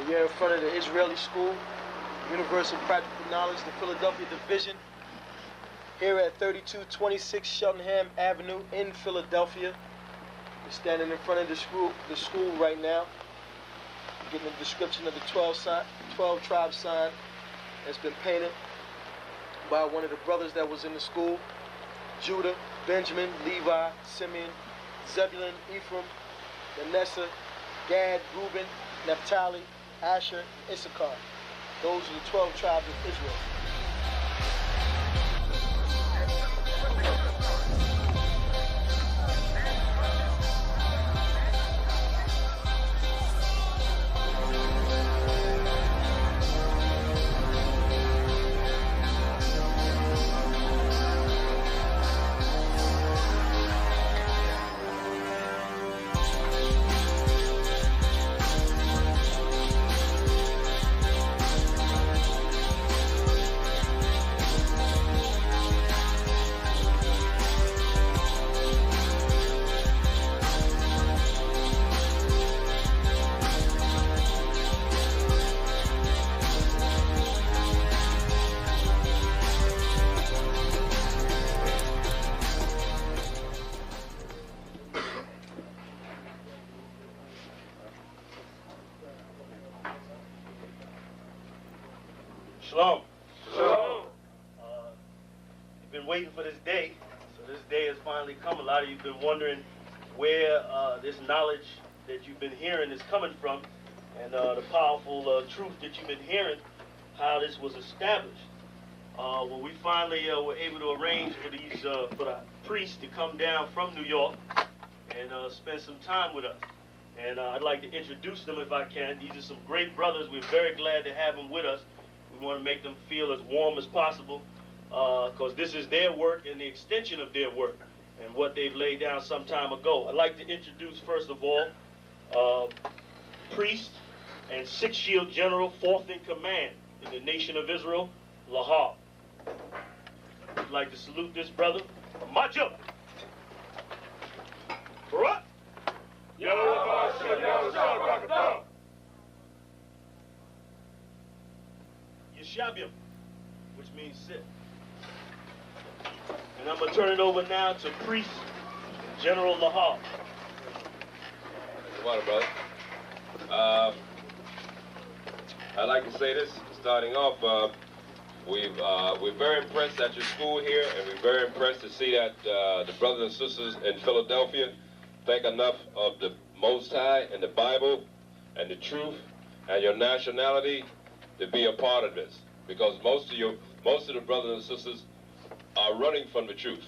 We are in front of the Israeli School, Universal Practical Knowledge, the Philadelphia Division, here at 3226 Cheltenham Avenue in Philadelphia. We're standing in front of the school right now, getting a description of the 12 tribe sign that's been painted by one of the brothers that was in the school: Judah, Benjamin, Levi, Simeon, Zebulun, Ephraim, Manasseh, Gad, Reuben, Naphtali, Asher, and Issachar. Those are the 12 tribes of Israel. Shalom. Shalom. You've been waiting for this day, so this day has finally come. A lot of you have been wondering where this knowledge that you've been hearing is coming from, and the powerful truth that you've been hearing, how this was established. Well, we finally were able to arrange for the priests to come down from New York and spend some time with us. And I'd like to introduce them if I can. These are some great brothers. We're very glad to have them with us. We want to make them feel as warm as possible, because this is their work and the extension of their work and what they've laid down some time ago. I'd like to introduce, first of all, priest and Sixth Shield General, 4th in command in the nation of Israel, Lahab. I'd like to salute this brother. March up. Barak. Yeshabim, which means sit. And I'm going to turn it over now to Priest General Lahab. Come on, brother. I'd like to say this, starting off, we're very impressed at your school here, and we're very impressed to see that the brothers and sisters in Philadelphia think enough of the Most High and the Bible and the truth and your nationality to be a part of this, because most of the brothers and sisters are running from the truth.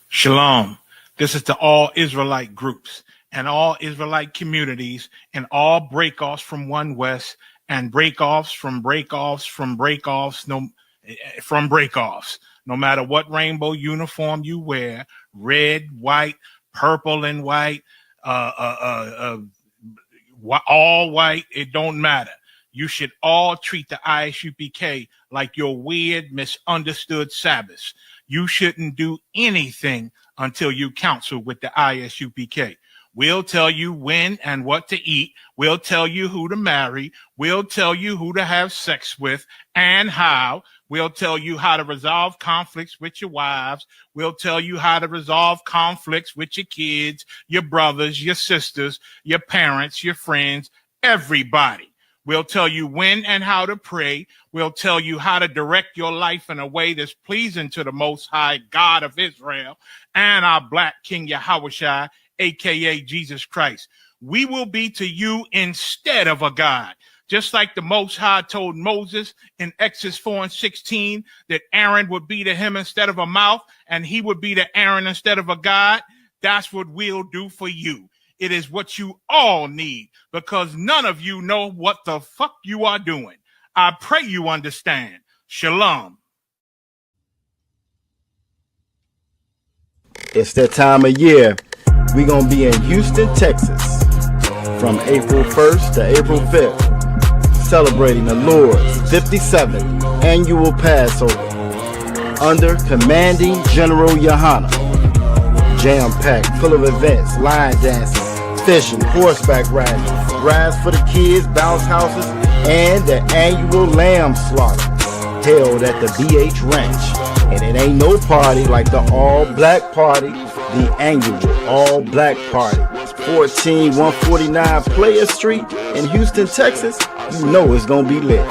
Shalom. This is to all Israelite groups and all Israelite communities and all breakoffs from One West and breakoffs from breakoffs from breakoffs from breakoffs. No matter what rainbow uniform you wear, red, white, purple and white, all white, it don't matter. You should all treat the ISUPK like your weird, misunderstood Sabbaths. You shouldn't do anything until you counsel with the ISUPK. We'll tell you when and what to eat. We'll tell you who to marry. We'll tell you who to have sex with and how. We'll tell you how to resolve conflicts with your wives. We'll tell you how to resolve conflicts with your kids, your brothers, your sisters, your parents, your friends, everybody. We'll tell you when and how to pray. We'll tell you how to direct your life in a way that's pleasing to the Most High God of Israel and our Black King Yahushua, a.k.a. Jesus Christ. We will be to you instead of a God. Just like the Most High told Moses in Exodus 4:16 that Aaron would be to him instead of a mouth and he would be to Aaron instead of a God, that's what we'll do for you. It is what you all need, because none of you know what the fuck you are doing. I pray you understand. Shalom. It's that time of year. We're going to be in Houston, Texas from April 1st to April 5th, celebrating the Lord's 57th annual Passover. under Commanding General Yohana. Jam-packed, full of events, line dancing, fishing, horseback riding, rides for the kids, bounce houses, and the annual lamb slaughter held at the BH Ranch. And it ain't no party like the all-black party, the annual all-black party. 14149 Player Street in Houston, Texas. You know it's gonna be lit.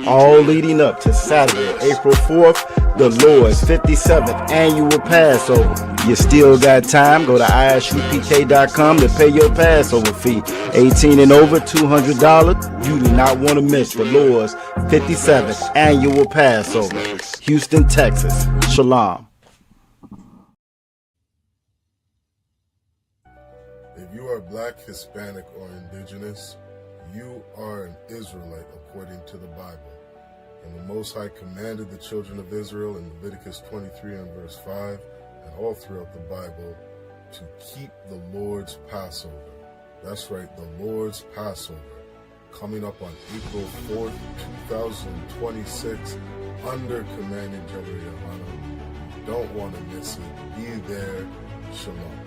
All leading up to Saturday, April 4th, the Lord's 57th annual Passover. You still got time. Go to isupk.com to pay your Passover fee. 18 and over, $200. You do not want to miss the Lord's 57th annual Passover. Houston, Texas. Shalom. If you are black, Hispanic, or indigenous, you are an Israelite according to the Bible. And the Most High commanded the children of Israel in Leviticus 23 and verse 5, and all throughout the Bible, to keep the Lord's Passover. That's right, the Lord's Passover, coming up on April 4th, 2026, under Commanding General Yohana. You don't want to miss it. Be there. Shalom.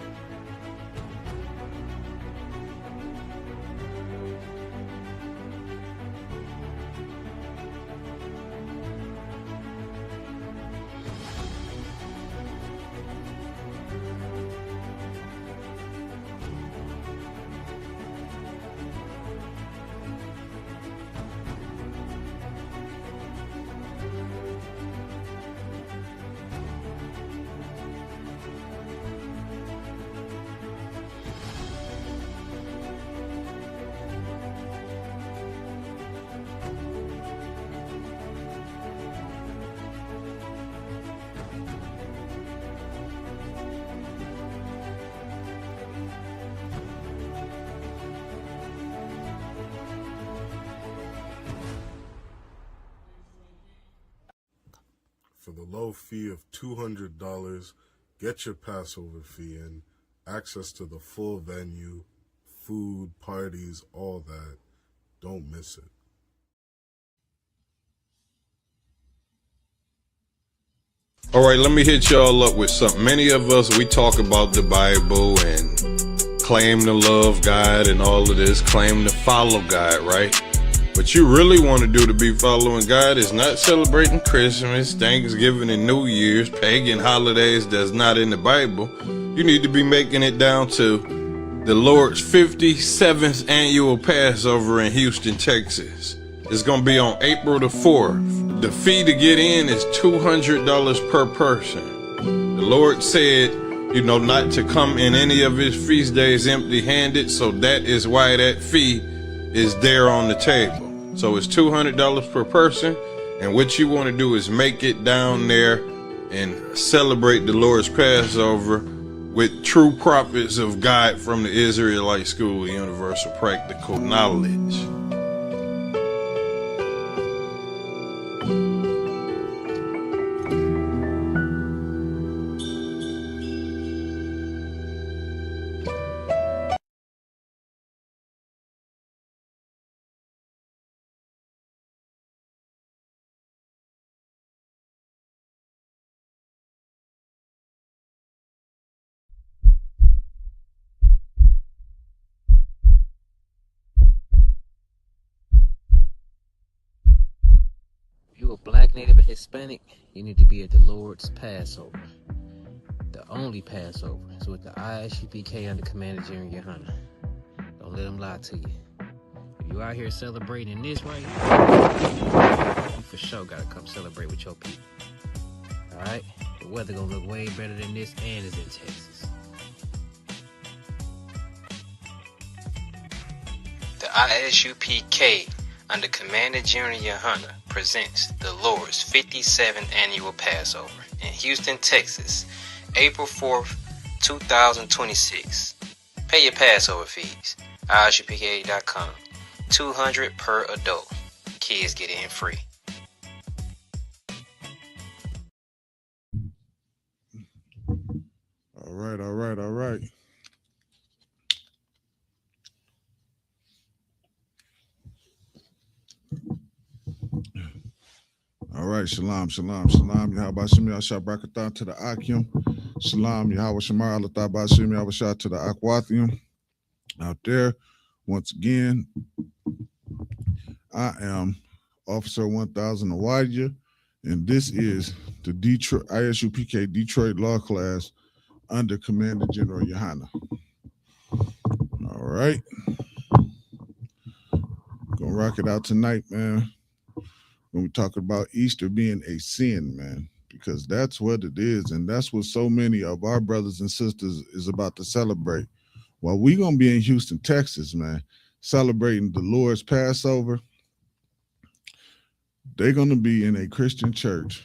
For the low fee of $200, get your Passover fee in, access to the full venue, food, parties, all that. Don't miss it. All right, let me hit y'all up with something. Many of us, we talk about the Bible and claim to love God and all of this, claim to follow God, right? What you really want to do to be following God is not celebrating Christmas, Thanksgiving, and New Year's, pagan holidays that's not in the Bible. You need to be making it down to the Lord's 57th annual Passover in Houston, Texas. It's going to be on April the 4th. The fee to get in is $200 per person. The Lord said, you know, not to come in any of his feast days empty-handed, so that is why that fee is there on the table. So it's $200 per person, and what you want to do is make it down there and celebrate the Lord's Passover with true prophets of God from the Israelite School of Universal Practical Knowledge. You a black, native, and Hispanic, you need to be at the Lord's Passover. The only Passover is with the ISUPK under Commander General Yohana. Don't let them lie to you. If you out here celebrating this right, you for sure gotta come celebrate with your people. Alright? The weather gonna look way better than this, and it's in Texas. The ISUPK under Commander General Yohana presents the Lord's 57th annual Passover in Houston, Texas, April 4th, 2026. Pay your Passover fees. ISUPK.com. $200 per adult. Kids get in free. All right. right, shalom, shalom, shalom. Yahweh Shem Yahshua Brakatah to the Akim. Shalom, Yahweh Shemar Allah Shem Yahweh to the Akwathium. Out there, once again, I am Officer 1000 Awadja, and this is the Detroit ISUPK Detroit Law Class under Commander General Yohana. All right. Gonna rock it out tonight, man. When we talk about Easter being a sin, man, because that's what it is, and that's what so many of our brothers and sisters is about to celebrate. While we gonna be in Houston, Texas, man, celebrating the Lord's Passover, they're gonna be in a Christian church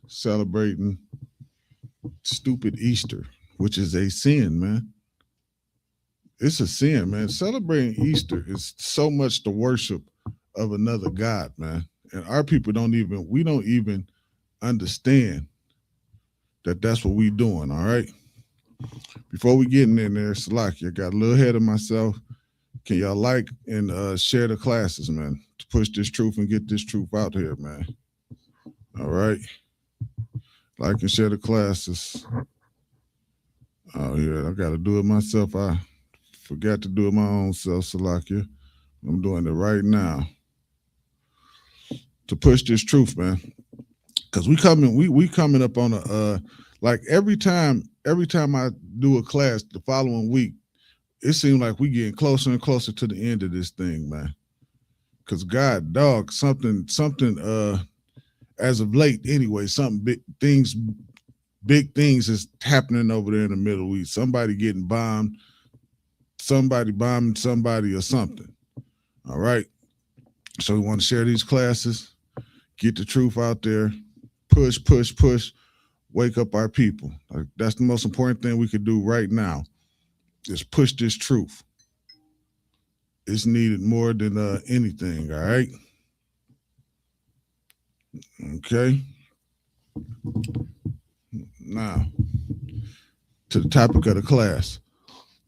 celebrating stupid Easter, which is a sin, man. It's a sin, man. Celebrating Easter is so much the worship of another God, man. And our people don't even understand that that's what we doing, all right? Before we get in there, Salaki, I got a little ahead of myself. Can y'all like and share the classes, man, to push this truth and get this truth out here, man? All right. Like and share the classes. Oh, yeah, I got to do it myself. I forgot to do it my own self, Salakia. I'm doing it right now to push this truth, man. Because we coming up on a like every time I do a class the following week, it seems like we getting closer and closer to the end of this thing, man. Because God, dog, something as of late anyway, big things is happening over there in the Middle East. Somebody getting bombed, somebody bombing somebody or something. All right. So we want to share these classes, get the truth out there, push, wake up our people. Like, that's the most important thing we could do right now is push this truth. It's needed more than anything, all right? Okay. Now, to the topic of the class,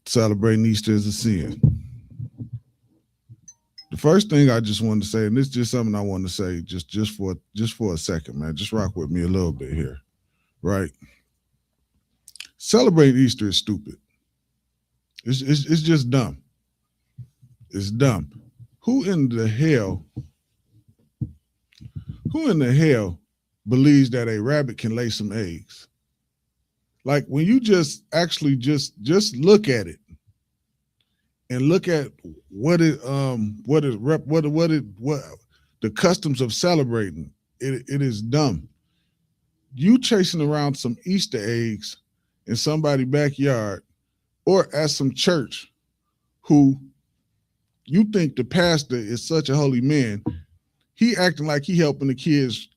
celebrating Easter is a sin. The first thing I just wanted to say, and this is just something I want to say just for a second, man. Just rock with me a little bit here, right? Celebrating Easter is stupid. It's just dumb. It's dumb. Who in the hell believes that a rabbit can lay some eggs? Like when you just actually just look at it and look at what the customs of celebrating, it is dumb. You chasing around some Easter eggs in somebody's backyard or at some church who you think the pastor is such a holy man, he acting like he helping the kids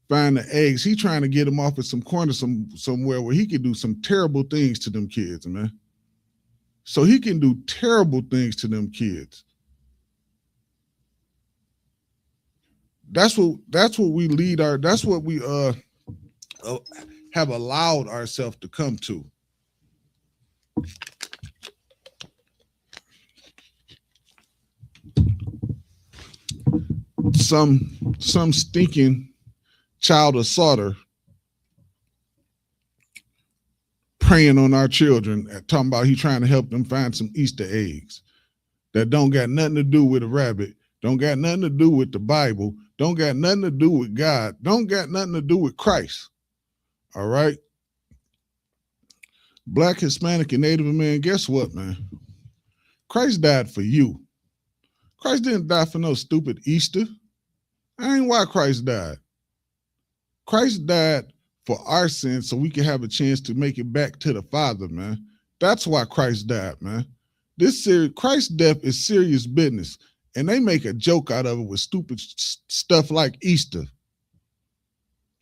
find the eggs. He trying to get them off at some corner somewhere where he can do some terrible things to them kids, man. So he can do terrible things to them kids. That's what we have allowed ourselves to come to. Some stinking child of Sodom preying on our children, talking about he trying to help them find some Easter eggs that don't got nothing to do with a rabbit, don't got nothing to do with the Bible, don't got nothing to do with God, don't got nothing to do with Christ. All right? Black, Hispanic, and Native American, guess what, man? Christ died for you. Christ didn't die for no stupid Easter. That ain't why Christ died. Christ died for our sins so we can have a chance to make it back to the Father, man. That's why Christ died, man. Christ's death is serious business, and they make a joke out of it with stupid stuff like Easter.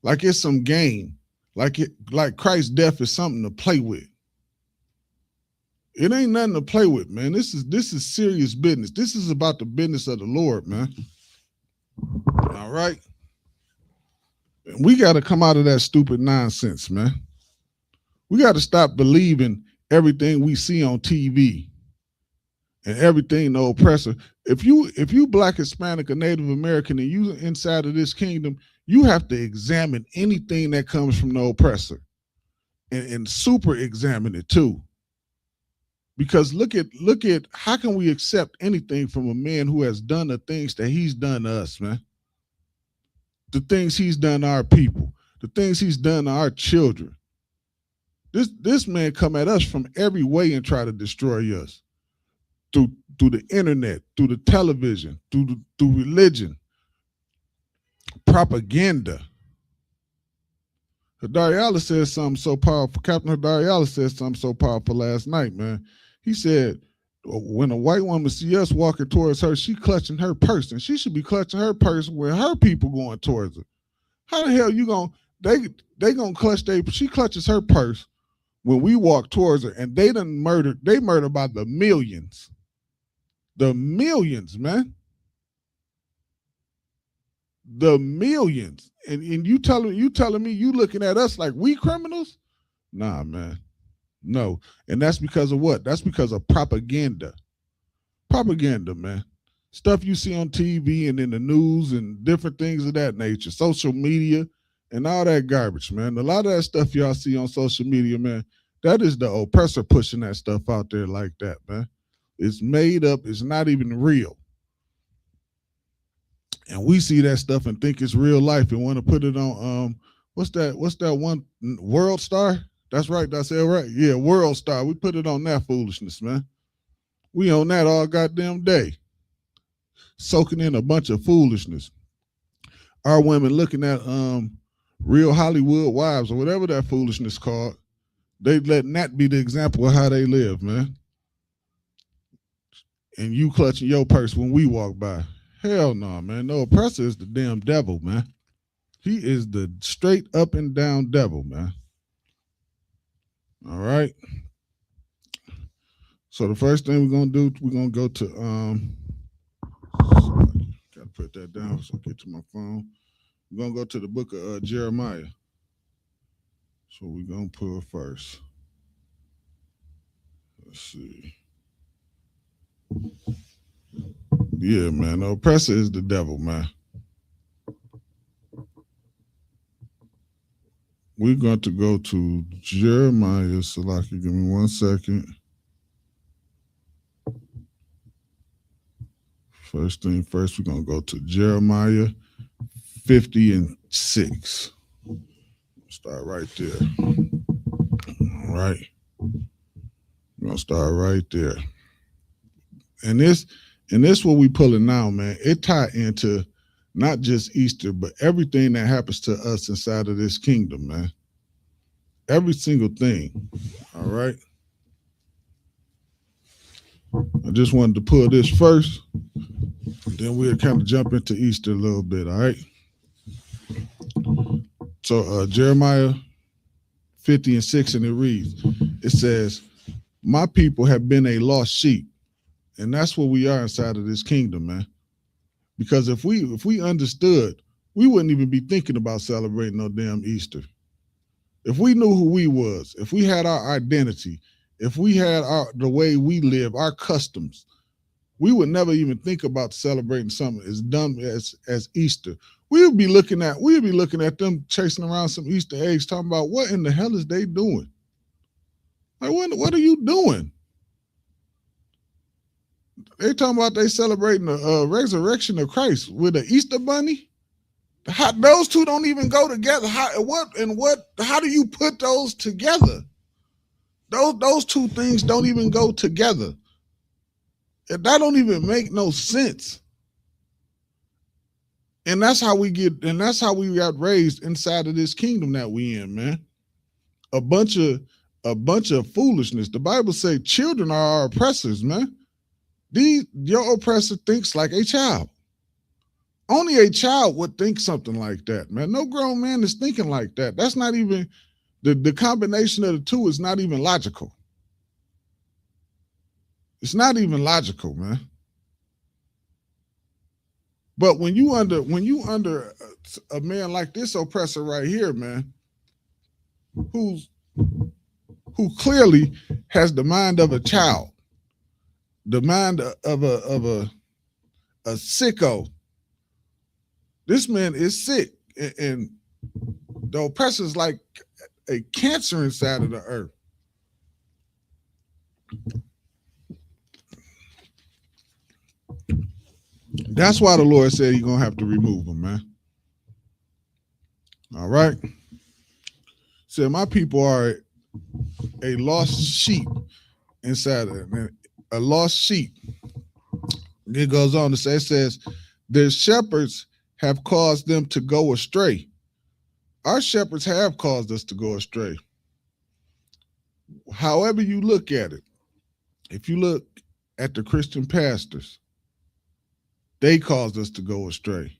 Like it's some game. Like Christ's death is something to play with. It ain't nothing to play with, man. This is serious business. This is about the business of the Lord, man. All right? We got to come out of that stupid nonsense, man. We got to stop believing everything we see on TV and everything the oppressor. If you Black, Hispanic, or Native American, and you inside of this kingdom, you have to examine anything that comes from the oppressor, and super examine it too. Because look at how can we accept anything from a man who has done the things that he's done to us, man? The things he's done to our people, the things he's done to our children. This man come at us from every way and try to destroy us. Through the internet, through the television, through religion, propaganda. Hadariala said something so powerful. Captain Hadariala said something so powerful last night, man. He said, when a white woman see us walking towards her, she clutching her purse, and she should be clutching her purse when her people going towards her. How the hell you gonna, they gonna clutch she clutches her purse when we walk towards her, and they murder by the millions. The millions, man. The millions. And you telling me you looking at us like we criminals? Nah, man. No. And that's because of what? That's because of propaganda. Propaganda, man. Stuff you see on TV and in the news and different things of that nature. Social media and all that garbage, man. A lot of that stuff y'all see on social media, man, that is the oppressor pushing that stuff out there like that, man. It's made up. It's not even real. And we see that stuff and think it's real life and want to put it on, what's that one, World Star? That's right. That's it, right? Yeah, World Star. We put it on that foolishness, man. We on that all goddamn day. Soaking in a bunch of foolishness. Our women looking at Real Hollywood Wives or whatever that foolishness called. They letting that be the example of how they live, man. And you clutching your purse when we walk by. Hell no, man. The oppressor is the damn devil, man. He is the straight up and down devil, man. All right. So the first thing we're gonna do, we're gonna go to gotta put that down so I get to my phone. We're gonna go to the book of Jeremiah. So we're gonna pull first. Let's see. Yeah, man. The oppressor is the devil, man. We're going to go to Jeremiah. Salaki, give me 1 second. First thing first, we're going to go to Jeremiah 50:6. Start right there. All right. We're going to start right there. And this what we pulling now, man. It tied into not just Easter, but everything that happens to us inside of this kingdom, man. Every single thing. All right. I just wanted to pull this first. Then we'll kind of jump into Easter a little bit, all right? So Jeremiah 50:6, and it reads, it says, my people have been a lost sheep. And that's what we are inside of this kingdom, man. Because if we understood, we wouldn't even be thinking about celebrating no damn Easter. If we knew who we was, if we had our identity, if we had the way we live, our customs, we would never even think about celebrating something as dumb as Easter. We would be looking at them chasing around some Easter eggs, talking about what in the hell is they doing? Like, what are you doing? They talking about they celebrating the resurrection of Christ with an Easter bunny. Those two don't even go together. How do you put those together? Those two things don't even go together. That don't even make no sense. And that's how we got raised inside of this kingdom that we in, man. A bunch of foolishness. The Bible says children are our oppressors, man. Your oppressor thinks like a child. Only a child would think something like that, man. No grown man is thinking like that. That's not even, the combination of the two is not even logical. It's not even logical, man. But when you under a man like this oppressor right here, man, who clearly has the mind of a child, the mind of sicko. This man is sick, and the oppressor is like a cancer inside of the earth. That's why the Lord said He's gonna have to remove him, man. All right. So my people are a lost sheep inside of it, a lost sheep. It goes on to say, it says, their shepherds have caused them to go astray. Our shepherds have caused us to go astray. However you look at it, if you look at the Christian pastors, they caused us to go astray.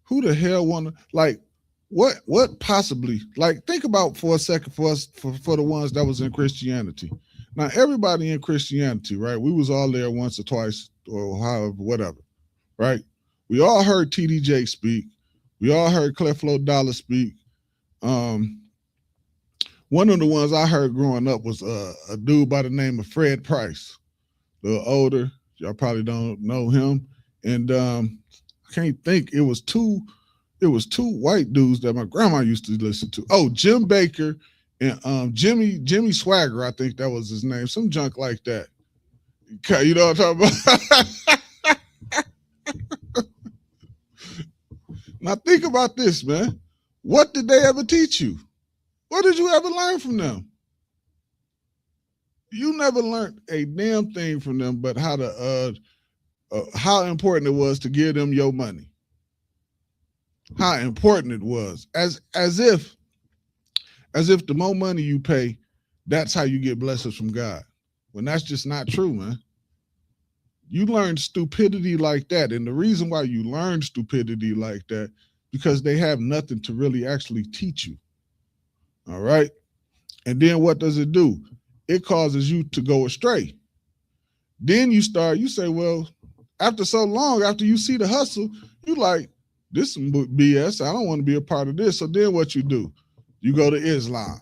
Who the hell wanna, like, what possibly, like, think about for a second for us, for the ones that was in Christianity. Now, everybody in Christianity, right? We was all there once or twice or however, whatever, right? We all heard T.D. Jakes speak. We all heard Creflo Dollar speak. One of the ones I heard growing up was a dude by the name of Fred Price, a little older. Y'all probably don't know him. And I can't think, it was two white dudes that my grandma used to listen to. Oh, Jim Baker and Jimmy Swagger, I think that was his name, some junk like that. You know what I'm talking about? Now think about this, man. What did they ever teach you? What did you ever learn from them? You never learned a damn thing from them, but how important it was to give them your money. How important it was, as if the more money you pay, that's how you get blessings from God. When that's just not true, man. You learn stupidity like that, and the reason why you learn stupidity like that, because they have nothing to really actually teach you. All right, and then what does it do? It causes you to go astray. Then you say, well, after so long, after you see the hustle, you like, this is BS. I don't want to be a part of this. So then what you do? You go to Islam.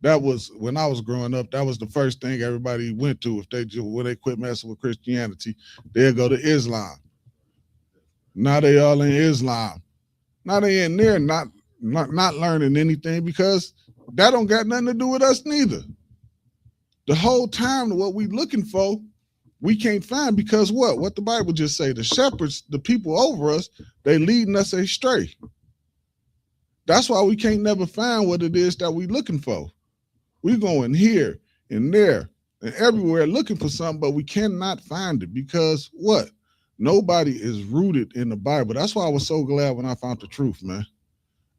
That was, when I was growing up, that was the first thing everybody went to. When they quit messing with Christianity, they'll go to Islam. Now they all in Islam. Now they in there not learning anything, because that don't got nothing to do with us neither. The whole time what we looking for, we can't find, because what the Bible just say, the shepherds, the people over us, they leading us astray. That's why we can't never find what it is that we looking for. We going here and there and everywhere looking for something, but we cannot find it, because what? Nobody is rooted in the Bible. That's why I was so glad when I found the truth, man.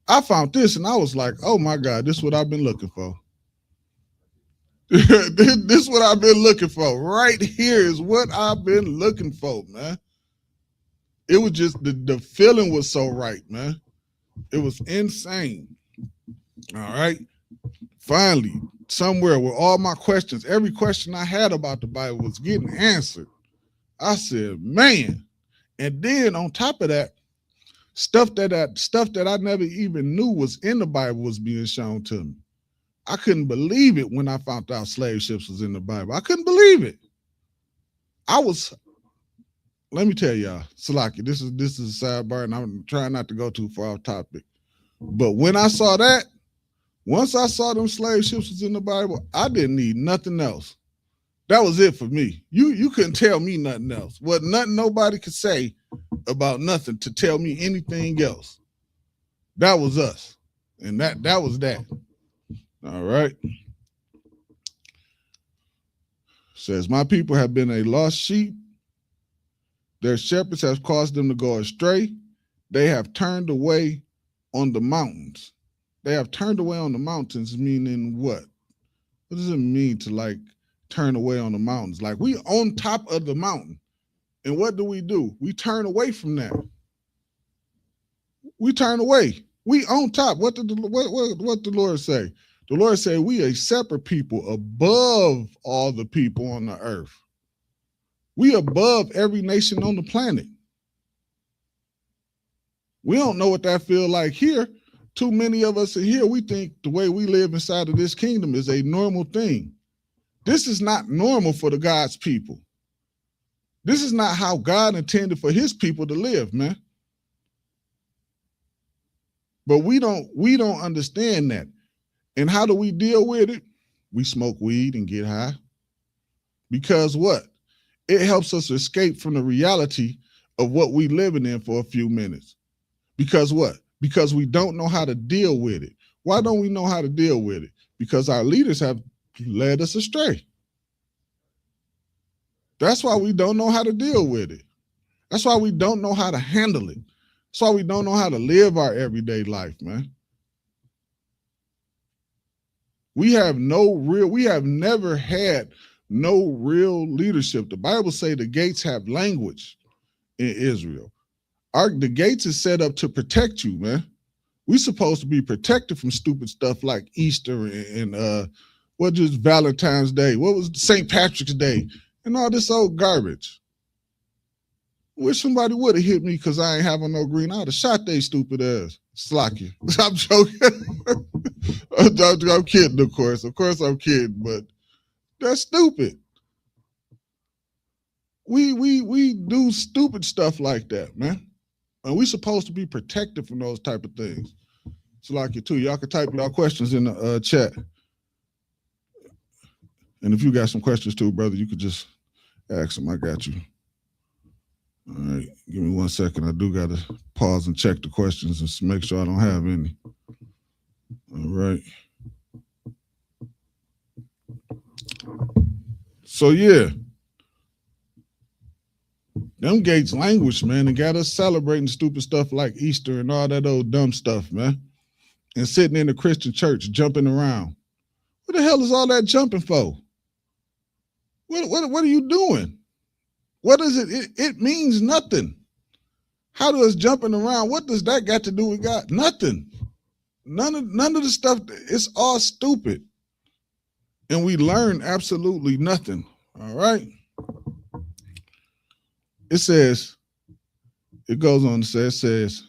I found this and I was like, oh my God, this is what I've been looking for. This is what I've been looking for. Right here is what I've been looking for, man. It was just, the feeling was so right, man. It was insane. All right. Finally, somewhere where all my questions, every question I had about the Bible was getting answered. I said, man. And then on top of that, stuff that I never even knew was in the Bible was being shown to me. I couldn't believe it when I found out slave ships was in the Bible. I couldn't believe it. Let me tell y'all, Salaki, this is a sidebar, and I'm trying not to go too far off topic. But when I saw that, once I saw them slave ships was in the Bible, I didn't need nothing else. That was it for me. You couldn't tell me nothing else. Nothing nobody could say about nothing to tell me anything else. That was us. And that was that. All right. Says, my people have been a lost sheep. Their shepherds have caused them to go astray. They have turned away on the mountains. They have turned away on the mountains, meaning what? What does it mean to like turn away on the mountains? Like we on top of the mountain. And what do? We turn away from that. We turn away. We on top. What the Lord say? The Lord said we a separate people above all the people on the earth. We above every nation on the planet. We don't know what that feel like here. Too many of us in here, we think the way we live inside of this kingdom is a normal thing. This is not normal for the God's people. This is not how God intended for his people to live, man. But we don't understand that. And how do we deal with it? We smoke weed and get high. Because what? It helps us escape from the reality of what we living in for a few minutes. Because what? Because we don't know how to deal with it. Why don't we know how to deal with it? Because our leaders have led us astray. That's why we don't know how to deal with it. That's why we don't know how to handle it. That's why we don't know how to live our everyday life, man. We have never had no real leadership. The Bible say the gates have language in Israel. The gates is set up to protect you, man. We supposed to be protected from stupid stuff like Easter and what just Valentine's Day? What was St. Patrick's Day? And all this old garbage. Wish somebody would have hit me because I ain't having no green. I would have shot they stupid ass. Slacky. I'm joking. I'm kidding, of course. Of course I'm kidding, but that's stupid. We do stupid stuff like that, man. And we supposed to be protected from those type of things. Slacky too. Y'all can type y'all questions in the chat. And if you got some questions too, brother, you could just ask them. I got you. All right, give me 1 second. I do got to pause and check the questions and make sure I don't have any. All right. So, yeah. Them gates language, man, and got us celebrating stupid stuff like Easter and all that old dumb stuff, man. And sitting in the Christian church jumping around. What the hell is all that jumping for? What are you doing? What is it? It means nothing. How does jumping around, what does that got to do with God? Nothing. None of the stuff, it's all stupid. And we learn absolutely nothing. All right. It goes on to say, it says,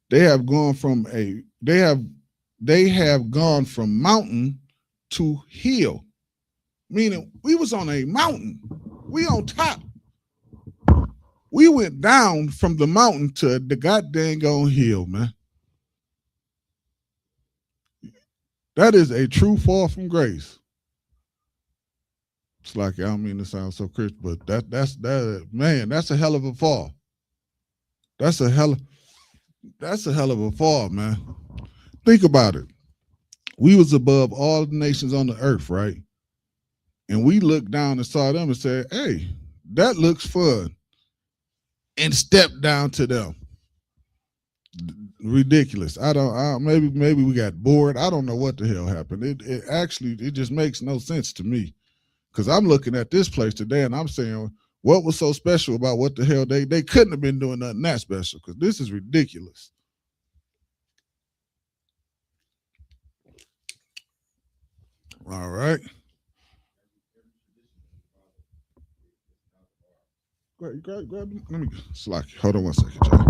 they have gone from mountain to hill. Meaning we was on a mountain. We on top. We went down from the mountain to the goddamn on hill, man. That is a true fall from grace. It's like, I don't mean to sound so Christian, but that's a hell of a fall. That's a hell of a fall, man. Think about it. We was above all the nations on the earth, right? And we looked down and saw them and said, hey, that looks fun. And stepped down to them. Ridiculous. Maybe we got bored. I don't know what the hell happened. It just makes no sense to me. Because I'm looking at this place today and I'm saying, what was so special about what the hell they couldn't have been doing nothing that special, because this is ridiculous. All right. Grab them. Let me slack you. Hold on 1 second, John.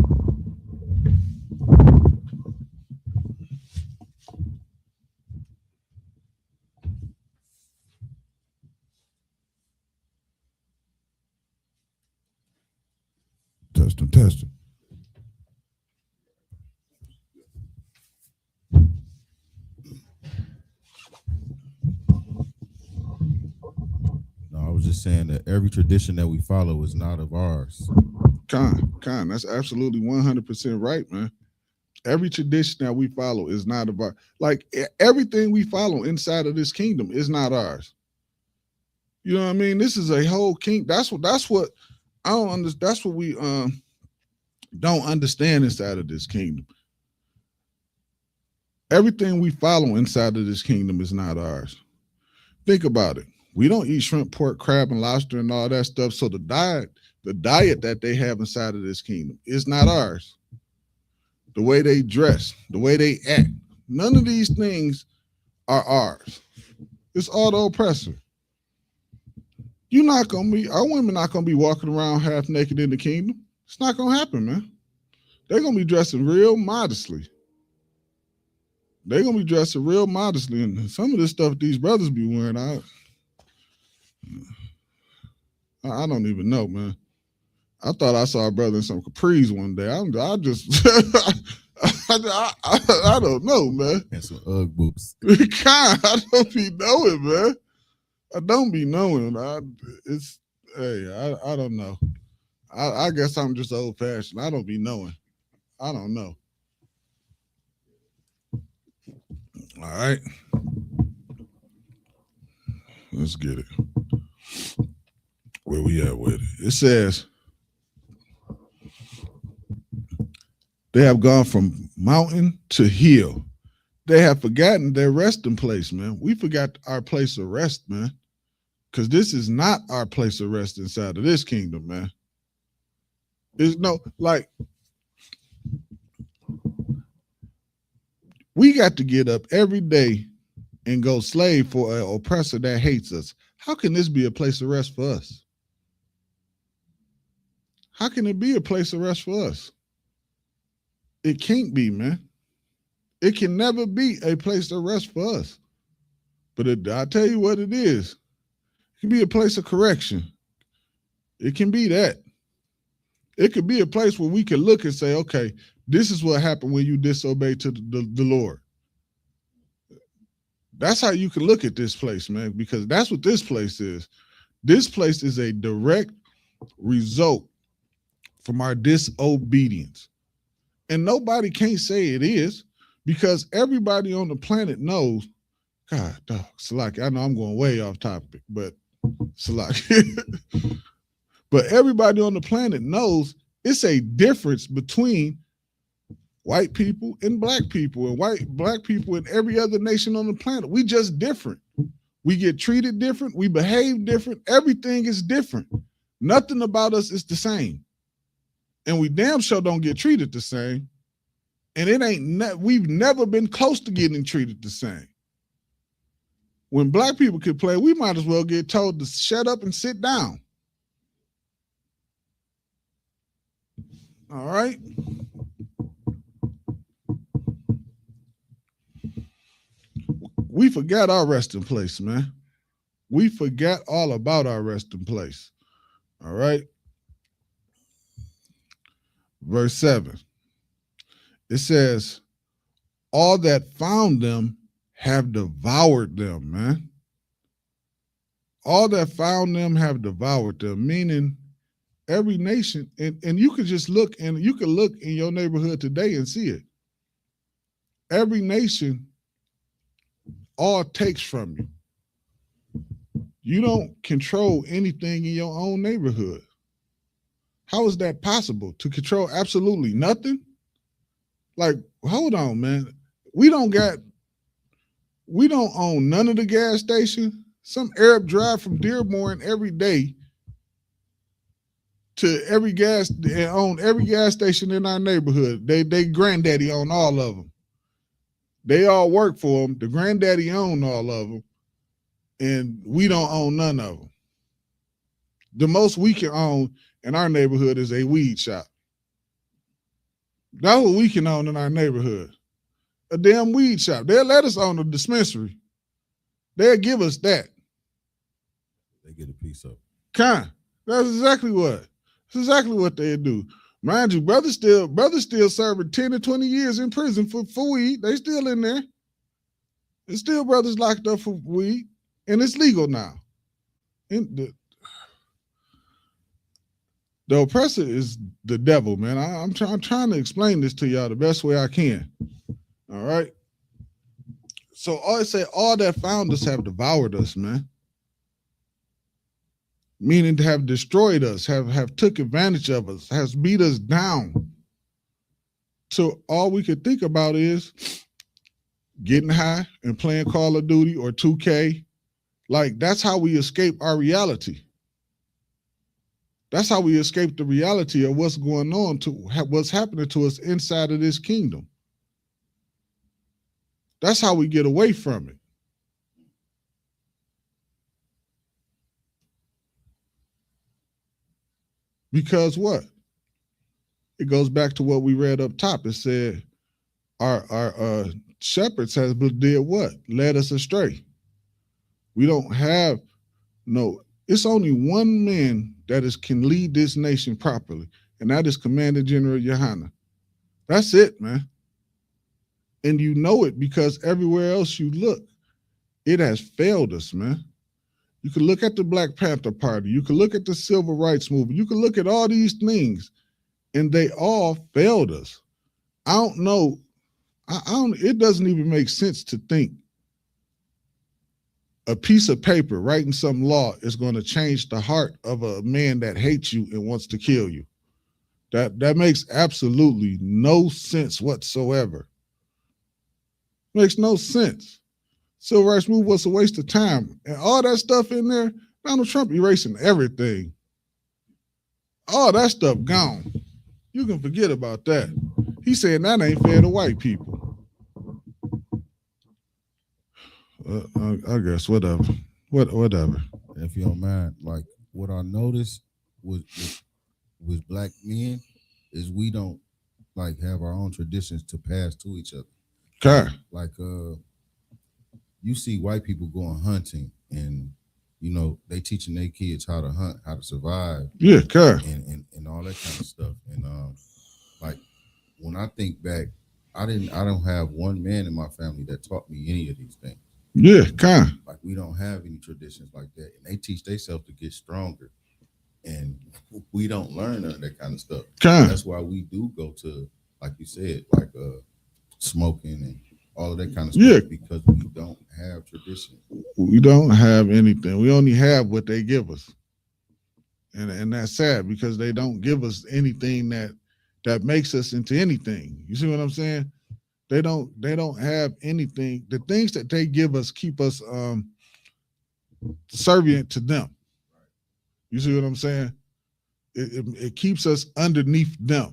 Testing. No, I was just saying that every tradition that we follow is not of ours. Con, that's absolutely 100% right, man. Every tradition that we follow is not of ours. Like everything we follow inside of this kingdom is not ours. You know what I mean? This is a whole king. That's what I don't understand. That's what we don't understand inside of this kingdom. Everything we follow inside of this kingdom is not ours. Think about it. We don't eat shrimp, pork, crab, and lobster and all that stuff. So the diet that they have inside of this kingdom is not ours. The way they dress, the way they act, none of these things are ours. It's all the oppressor. Our women not gonna be walking around half naked in the kingdom. It's not gonna happen, man. They're gonna be dressing real modestly. And some of this stuff these brothers be wearing, I don't even know, man. I thought I saw a brother in some capris one day. I just, I don't know, man. And some Ugg boots. I don't be knowing, man. I don't be knowing. I don't know. I guess I'm just old fashioned. I don't be knowing. I don't know. All right. Let's get it. Where we at with it? It says, they have gone from mountain to hill. They have forgotten their resting place, man. We forgot our place of rest, man. Because this is not our place of rest inside of this kingdom, man. There's no, like, we got to get up every day and go slave for an oppressor that hates us. How can this be a place of rest for us? How can it be a place of rest for us? It can't be, man. It can never be a place of rest for us. But I'll tell you what it is. It can be a place of correction. It can be that. It could be a place where we can look and say, okay, this is what happened when you disobeyed to the Lord. That's how you can look at this place, man, because that's what this place is. This place is a direct result from our disobedience. And nobody can't say it is, because everybody on the planet knows, God, dog, Salaki, I know I'm going way off topic, but Salaki. But everybody on the planet knows it's a difference between white people and black people, and black people in every other nation on the planet. We just different. We get treated different. We behave different. Everything is different. Nothing about us is the same. And we damn sure don't get treated the same. And we've never been close to getting treated the same. When black people can play, we might as well get told to shut up and sit down. All right. We forgot our resting place, man. We forgot all about our resting place. All right. Verse 7. It says, all that found them have devoured them, man. All that found them have devoured them, meaning every nation, and you could just look, and you could look in your neighborhood today and see it. Every nation all takes from you. You don't control anything in your own neighborhood. How is that possible? To control absolutely nothing? Like, hold on, man. We don't own none of the gas stations. Some Arab drive from Dearborn every day to every gas and own every gas station in our neighborhood. They granddaddy own all of them. They all work for them. The granddaddy own all of them, and we don't own none of them. The most we can own in our neighborhood is a weed shop. That's what we can own in our neighborhood. A damn weed shop. They'll let us own a dispensary. They'll give us that. They get a piece of. That's exactly what. That's exactly what they do. Mind you, brothers still serving 10 to 20 years in prison for weed. They still in there. There's still brothers locked up for weed, and it's legal now. And the oppressor is the devil, man. I'm trying to explain this to y'all the best way I can. All right. So I say all that found us have devoured us, man. Meaning to have destroyed us, have took advantage of us, has beat us down. So all we could think about is getting high and playing Call of Duty or 2K. Like, that's how we escape our reality. That's how we escape the reality of what's going on, what's happening to us inside of this kingdom. That's how we get away from it. Because what? It goes back to what we read up top. It said our shepherds did what? Led us astray. We don't have no, It's only one man can lead this nation properly, and that is Commander General Yohana. That's it, man. And you know it because everywhere else you look, it has failed us, man. You can look at the Black Panther Party. You can look at the Civil Rights Movement. You can look at all these things, and they all failed us. I don't know. It doesn't even make sense to think a piece of paper writing some law is going to change the heart of a man that hates you and wants to kill you. That makes absolutely no sense whatsoever. Makes no sense. Civil rights movement was a waste of time. And all that stuff in there, Donald Trump erasing everything. All that stuff gone. You can forget about that. He said that ain't fair to white people. I guess whatever. Whatever. If you don't mind, like what I noticed with black men is we don't like have our own traditions to pass to each other. Okay. Like you see white people going hunting and you know they teaching their kids how to hunt, how to survive. Yeah, okay. And all that kind of stuff. And like when I think back, I don't have one man in my family that taught me any of these things. Yeah, kind of. Like we don't have any traditions like that, and they teach themselves to get stronger, and we don't learn none of that kind of stuff. Kind. That's why we do go to, like you said, like smoking and all of that kind of stuff. Yeah. Because we don't have tradition. We don't have anything. We only have what they give us, and that's sad because they don't give us anything that makes us into anything. You see what I'm saying? They don't have anything. The things that they give us keep us subservient to them. You see what I'm saying? It keeps us underneath them.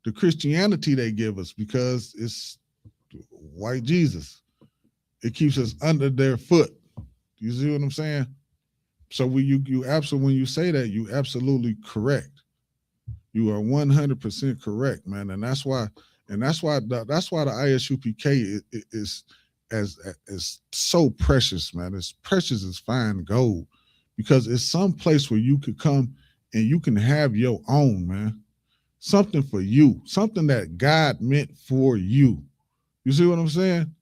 The Christianity they give us, because it's white Jesus, it keeps us under their foot. You see what I'm saying? So when you absolutely, when you say that, you absolutely correct. You are 100% correct, man, and that's why the ISUPK is so precious, man. It's precious as fine gold, because it's some place where you could come and you can have your own, man. Something for you, something that God meant for you. You see what I'm saying?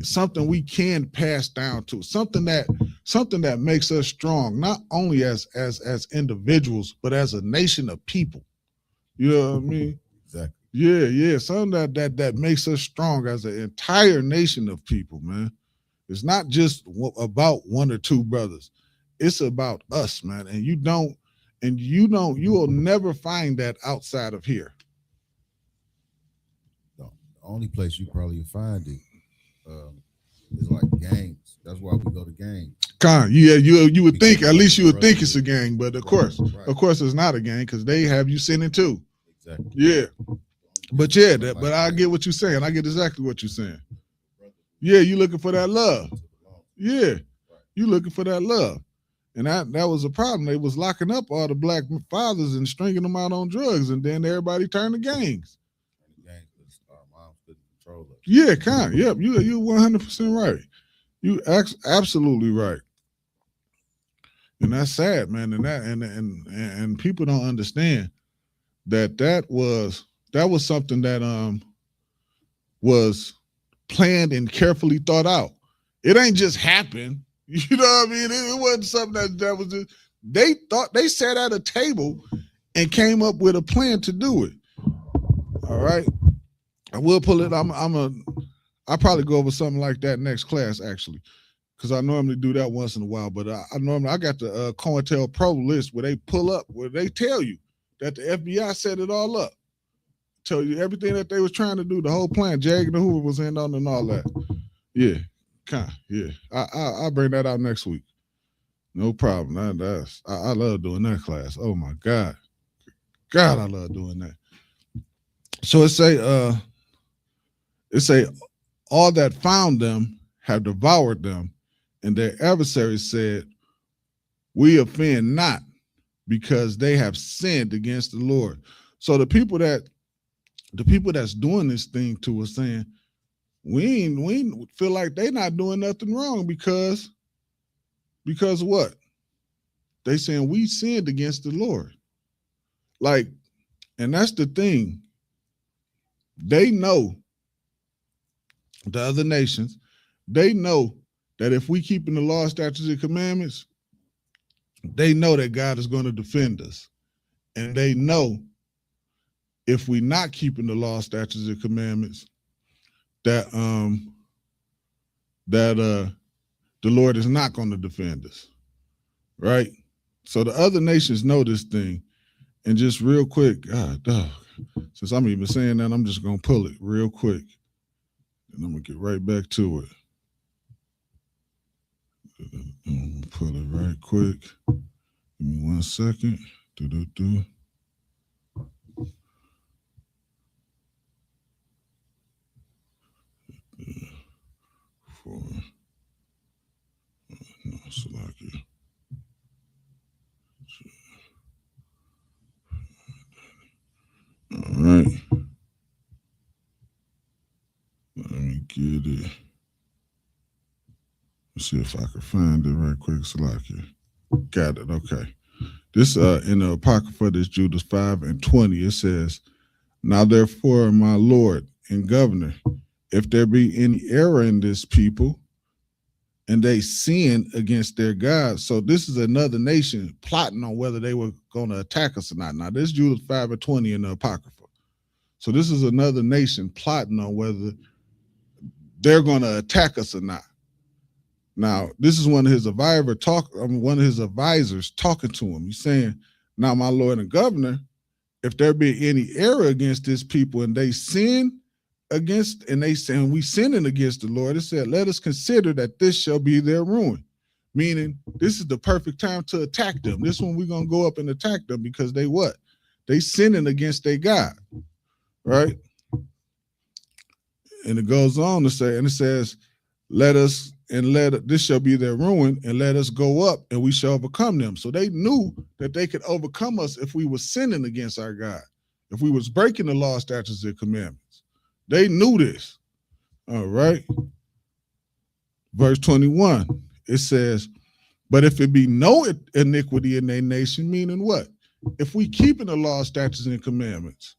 Something we can pass down to, something that makes us strong, not only as individuals, but as a nation of people. You know what I mean? Exactly. Yeah. Something that makes us strong as an entire nation of people, man. It's not just about one or two brothers. It's about us, man. And you will never find that outside of here. The only place you probably find it is like gangs. That's why we go to gangs. Yeah, you would think, at least you would think it's a gang, but of course it's not a gang, because they have you sinning too. Exactly. Yeah. But yeah, but I get what you're saying. I get exactly what you're saying. Yeah, you looking for that love. Yeah, you looking for that love. And that was a problem. They was locking up all the black fathers and stringing them out on drugs, and then everybody turned to gangs. Yeah, kind of. Yep, you 100% right. You absolutely right. And that's sad, man. And people don't understand that was something that was planned and carefully thought out. It ain't just happened. You know what I mean? It wasn't something that was just, they sat at a table and came up with a plan to do it. All right. I will pull it. I'll probably go over something like that next class, actually, because I normally do that once in a while. But I got the COINTELPRO list where they pull up, where they tell you that the FBI set it all up. Tell you everything that they was trying to do, the whole plan. J. Edgar Hoover was in on and all that. Yeah, yeah. I'll bring that out next week. No problem. I love doing that class. Oh my God, I love doing that. So it say all that found them have devoured them, and their adversaries said, "We offend not, because they have sinned against the Lord." So the people that's doing this thing to us saying, we ain't feel like they not doing nothing wrong because what? They saying we sinned against the Lord. Like, and that's the thing. They know, the other nations, they know that if we keep in the law, statutes, and commandments, they know that God is going to defend us. And they know if we not keeping the law, statutes, and commandments, that the Lord is not going to defend us. Right? So the other nations know this thing. And just real quick, God, dog, since I'm even saying that, I'm just going to pull it real quick. And I'm going to get right back to it. I'm gonna pull it right quick. Give me 1 second. Four. No, Salakia. All right. Let me get it. Let's see if I can find it right quick. Salakia. Got it. Okay. This in the Apocrypha, this Judas 5:20, it says, "Now therefore, my Lord and Governor, if there be any error in this people, and they sin against their God." So this is another nation plotting on whether they were going to attack us or not. Now, this Judas 5:20 in the Apocrypha. So this is another nation plotting on whether they're going to attack us or not. Now, this is one of his advisors talking to him. He's saying, "Now, my Lord and Governor, if there be any error against this people and they sin against, and they say, we sinning against the Lord," it said, "let us consider that this shall be their ruin." Meaning, this is the perfect time to attack them. This one we're going to go up and attack them because they what? They sinning against their God, right? And it goes on to say, and it says, this shall be their ruin, and let us go up and we shall overcome them. So they knew that they could overcome us if we were sinning against our God, if we was breaking the law, statutes, and commandments. They knew this. All right. Verse 21, it says, "But if it be no iniquity in their nation," meaning what? If we keeping the law, statutes, and commandments,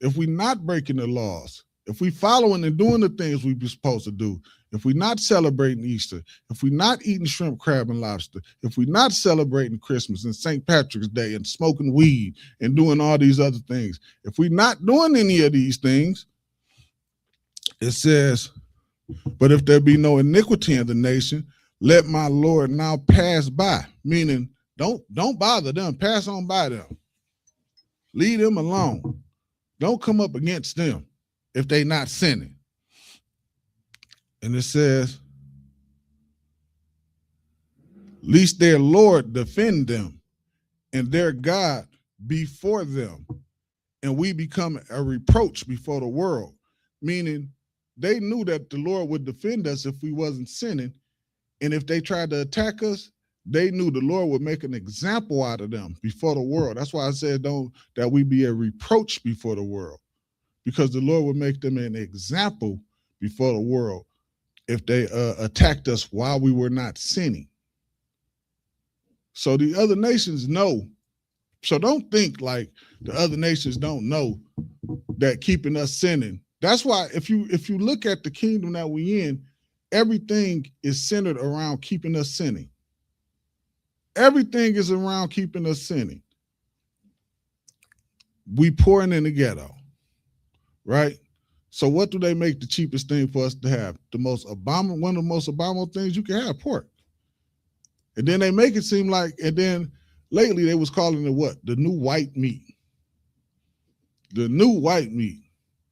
if we not breaking the laws, if we following and doing the things we be supposed to do, if we not celebrating Easter, if we not eating shrimp, crab, and lobster, if we not celebrating Christmas and St. Patrick's Day and smoking weed and doing all these other things, if we not doing any of these things, it says, "But if there be no iniquity in the nation, let my Lord now pass by." Meaning, don't bother them. Pass on by them. Leave them alone. Don't come up against them if they not sinning. And it says, "Lest their Lord defend them and their God before them, and we become a reproach before the world." Meaning, they knew that the Lord would defend us if we wasn't sinning. And if they tried to attack us, they knew the Lord would make an example out of them before the world. That's why I said that we be a reproach before the world, because the Lord would make them an example before the world if they attacked us while we were not sinning. So the other nations know. So don't think like the other nations don't know that keeping us sinning. That's why if you look at the kingdom that we in, everything is centered around keeping us sinning. Everything is around keeping us sinning. We pouring in the ghetto, right? So what do they make the cheapest thing for us to have? One of the most abominable things you can have, pork. And then they make it seem like, and then lately they was calling it what? The new white meat. The new white meat.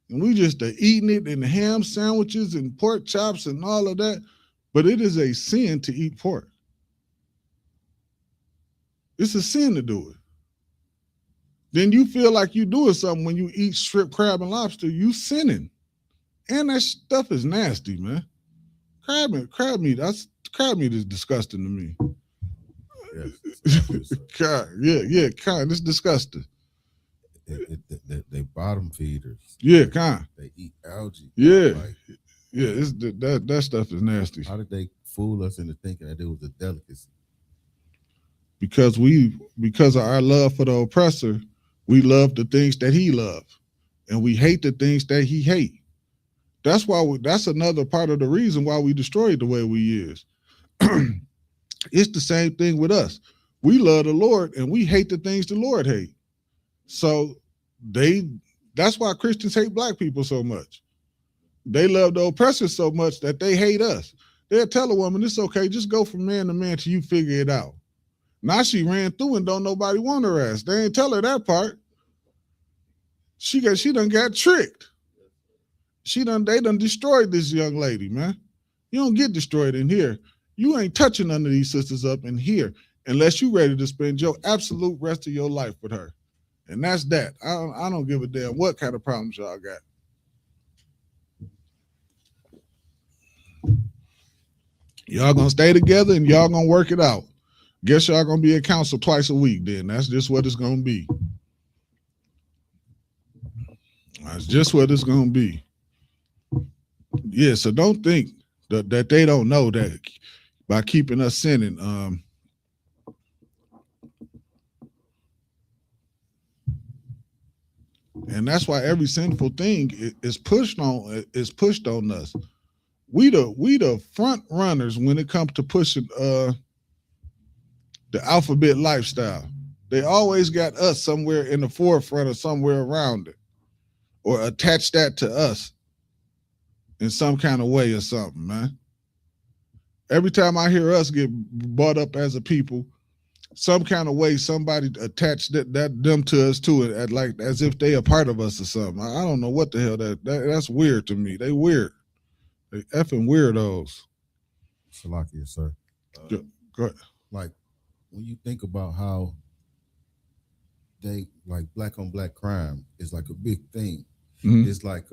And we just eating it in ham sandwiches and pork chops and all of that. But it is a sin to eat pork. It's a sin to do it. Then you feel like you doing something when you eat shrimp, crab, and lobster. You sinning. And that stuff is nasty, man. Crab meat is disgusting to me. Yes, God, yeah, kind. It's disgusting. They bottom feeders. Yeah, kind. They eat algae. Yeah, like, yeah. That stuff is nasty. How did they fool us into thinking that it was a delicacy? because of our love for the oppressor, we love the things that he loved, and we hate the things that he hate. That's why that's another part of the reason why we destroyed the way we is. It's the same thing with us. We love the Lord and we hate the things the Lord hate. So that's why Christians hate black people so much. They love the oppressors so much that they hate us. They'll tell a woman, it's okay, just go from man to man till you figure it out. Now she ran through and don't nobody want her ass. They ain't tell her that part. She done got tricked. They done destroyed this young lady, man. You don't get destroyed in here. You ain't touching none of these sisters up in here unless you ready to spend your absolute rest of your life with her. And that's that. I don't give a damn what kind of problems y'all got. Y'all gonna stay together and y'all gonna work it out. Guess y'all gonna be at council twice a week then. That's just what it's gonna be. That's just what it's gonna be. Yeah, so don't think that they don't know that by keeping us sinning. And that's why every sinful thing is pushed on us. We the front runners when it comes to pushing the alphabet lifestyle. They always got us somewhere in the forefront or somewhere around it, or attach that to us in some kind of way or something, man. Every time I hear us get brought up as a people, some kind of way somebody attached them to us too, as if they a part of us or something. I don't know what the hell that's weird to me. They weird. They effing weirdos. Salakia, sir. Go ahead. Like when you think about how they like black on black crime is like a big thing. Mm-hmm. It's like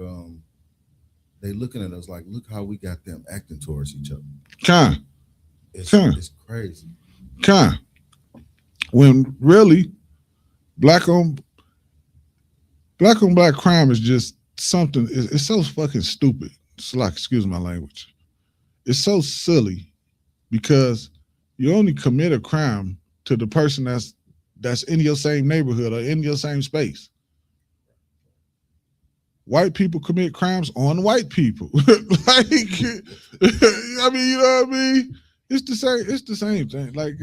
they looking at us like, look how we got them acting towards each other. It's crazy. When really black on black crime is just something. It's so fucking stupid. It's like, excuse my language. It's so silly because you only commit a crime to the person that's in your same neighborhood or in your same space. White people commit crimes on white people. Like, I mean, you know what I mean? It's the same thing. Like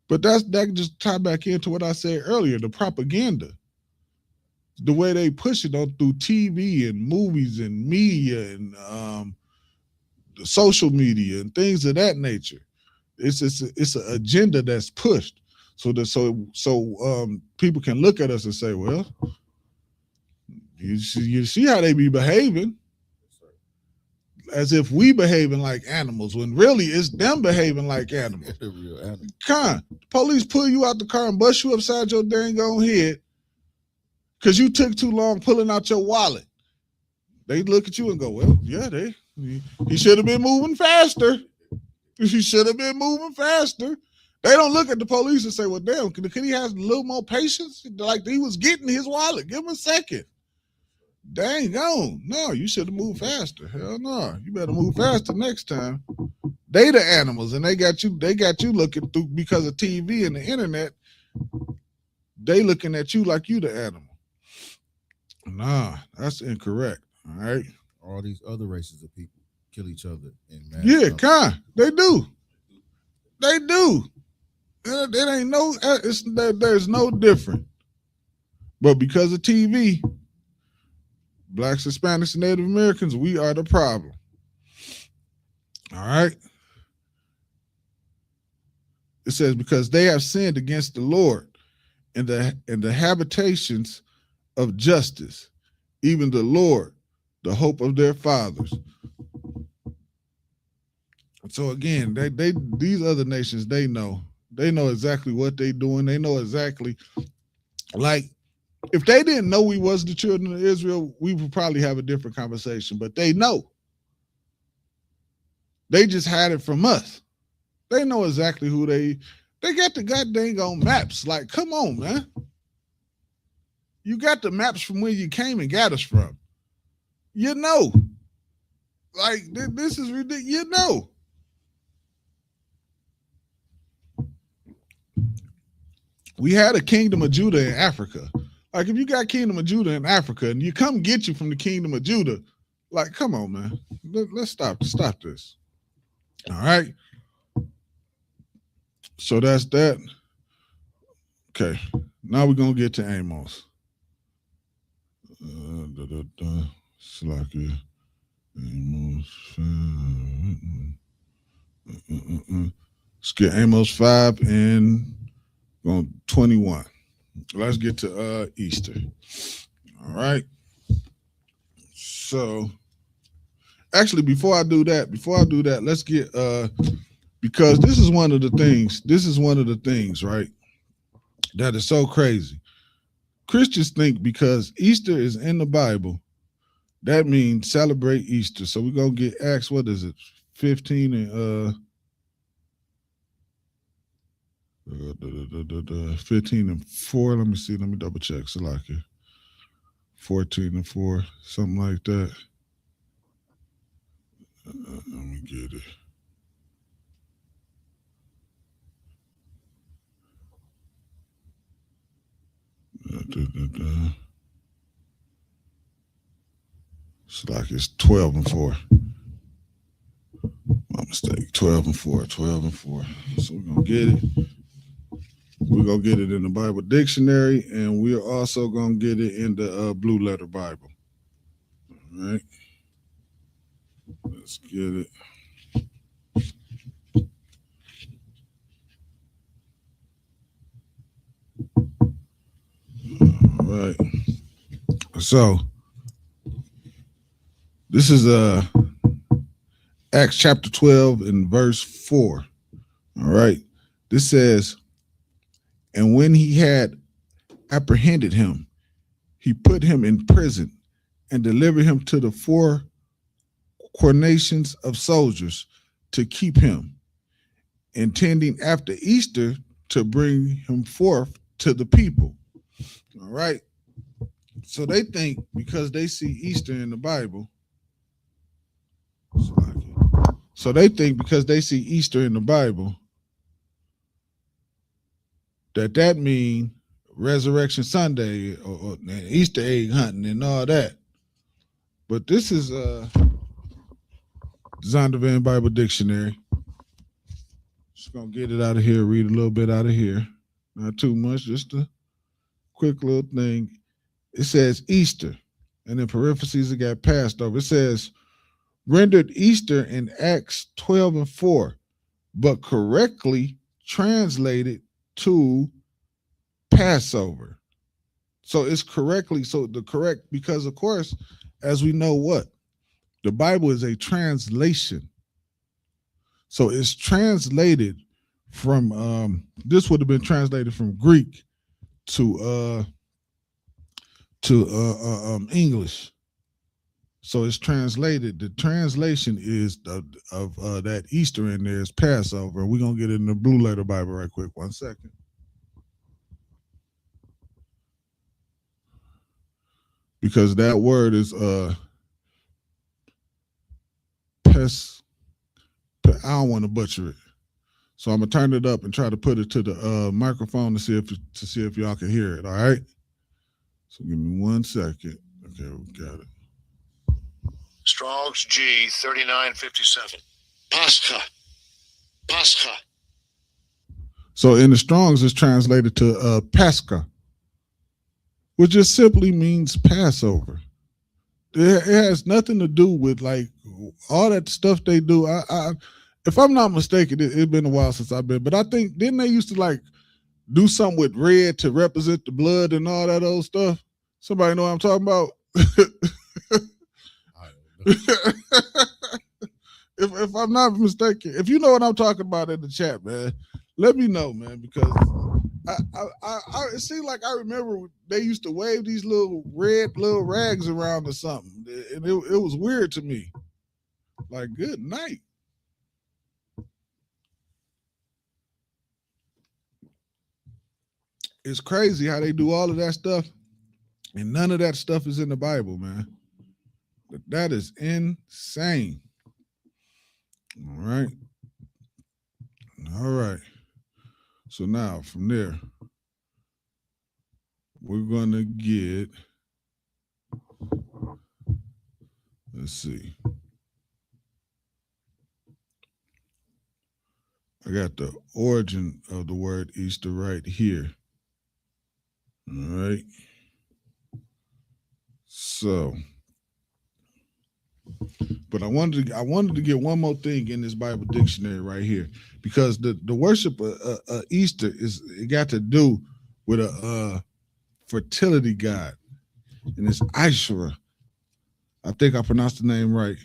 but that just tie back into what I said earlier, the propaganda. The way they push it on through TV and movies and media and social media and things of that nature. It's an agenda that's pushed so people can look at us and say, well, you see how they be behaving, as if we behaving like animals when really it's them behaving like animals. Police pull you out the car and bust you upside your dang on head because you took too long pulling out your wallet. They look at you and go, well, yeah, he should have been moving faster. He should have been moving faster. They don't look at the police and say, well, damn, could he have a little more patience? Like he was getting his wallet. Give him a second. Dang on. No, you should have moved faster. Hell no. You better move faster next time. They the animals and they got you looking through because of TV and the internet. They looking at you like you the animal. Nah, that's incorrect. All right. All these other races of people kill each other in mass. Yeah, they do. They do. It ain't no. There's no different. But because of TV, Blacks, Hispanics, and Native Americans, we are the problem. All right. It says because they have sinned against the Lord and the habitations of justice, even the Lord, the hope of their fathers. So again, they these other nations, they know exactly what they doing. They know exactly, like, if they didn't know we was the children of Israel, we would probably have a different conversation. But they know. They just had it from us. They know exactly who they got the goddamn on maps. Like, come on, man. You got the maps from where you came and got us from. You know. Like, this is ridiculous. You know. We had a kingdom of Judah in Africa. Like, if you got kingdom of Judah in Africa and you come get you from the kingdom of Judah, like, come on, man. Let's stop this. All right. So that's that. Okay. Now we're going to get to Amos. Slacker. Amos 5. Let's get Amos 5 and 21. Let's get to Easter. All right. So actually, before I do that, let's get because this is one of the things, right, that is so crazy. Christians think because Easter is in the Bible, that means celebrate Easter. So we're gonna get Acts, what is it, 15 and 15 and 4. Let me see. Let me double check. Salaki. 14 and 4, something like that. Let me get it. Salaki is 12 and 4. My mistake. 12 and 4. 12 and 4. So we're gonna get it. We're going to get it in the Bible Dictionary, and we're also going to get it in the Blue Letter Bible. All right. Let's get it. All right. So, this is Acts chapter 12 and verse 4. All right. This says, and when he had apprehended him, he put him in prison and delivered him to the 4 coronations of soldiers to keep him, intending after Easter to bring him forth to the people. All right. So they think because they see Easter in the Bible, that mean Resurrection Sunday or Easter egg hunting and all that. But this is Zondervan Bible Dictionary. Just gonna get it out of here, read a little bit out of here. Not too much, just a quick little thing. It says Easter, and in parentheses it got passed over. It says rendered Easter in Acts 12 and 4, but correctly translated to Passover. So it's correctly, because of course, as we know what? The Bible is a translation. So it's translated from, this would have been translated from Greek to English. So it's translated. The translation is of that Easter in there is Passover. We're going to get it in the Blue Letter Bible right quick. 1 second. Because that word is I don't want to butcher it. So I'm going to turn it up and try to put it to the microphone to see if y'all can hear it. All right. So give me 1 second. Okay, we got it. Strong's G 3957. Pascha. So in the Strong's, it's translated to Pascha, which just simply means Passover. It has nothing to do with like all that stuff they do. I if I'm not mistaken, it's been a while since I've been, but I think didn't they used to like do something with red to represent the blood and all that old stuff? Somebody know what I'm talking about? If I'm not mistaken, if you know what I'm talking about in the chat, man, let me know, man, because it seemed like I remember they used to wave these little red little rags around or something, and it was weird to me. Like, good night. It's crazy how they do all of that stuff, and none of that stuff is in the Bible, man. That is insane. All right. So now from there, we're gonna get, let's see. I got the origin of the word Easter right here. All right. So, but I wanted to get one more thing in this Bible dictionary right here, because the worship of Easter it got to do with a fertility god, and it's Ishra. I think I pronounced the name right,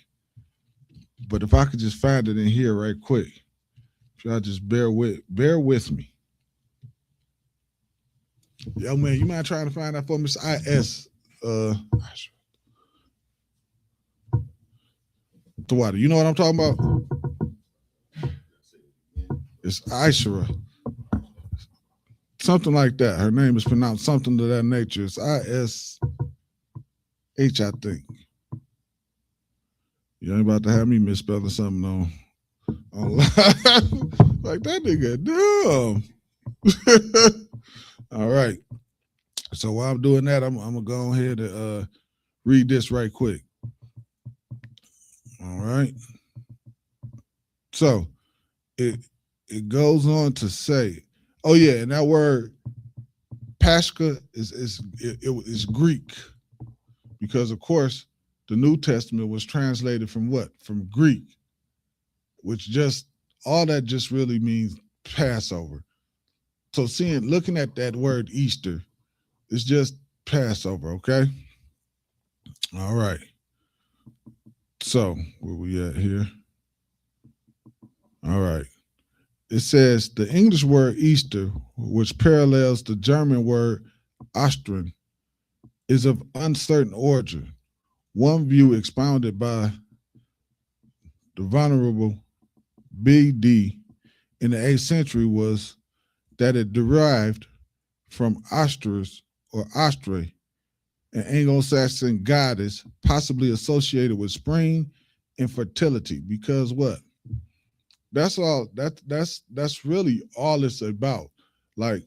but if I could just find it in here right quick, if y'all just bear with me. Yo, man, you mind trying to find that for me? It's Tawada, you know what I'm talking about? It's Ishra. Something like that. Her name is pronounced something to that nature. It's ISH, I think. You ain't about to have me misspelling something on like that nigga dumb. All right. So while I'm doing that, I'm gonna go ahead and read this right quick. All right. So it goes on to say, oh yeah, and that word Pascha is Greek, because of course the New Testament was translated from what? From Greek, which just all that just really means Passover. So looking at that word Easter, it's just Passover, okay? All right. So where we at here? All right. It says the English word Easter, which parallels the German word Ostern, is of uncertain origin. One view expounded by the Venerable B.D. in the 8th century was that it derived from Ostras or Ostre, an Anglo-Saxon goddess possibly associated with spring and fertility. Because what? That's all. That's really all it's about. Like,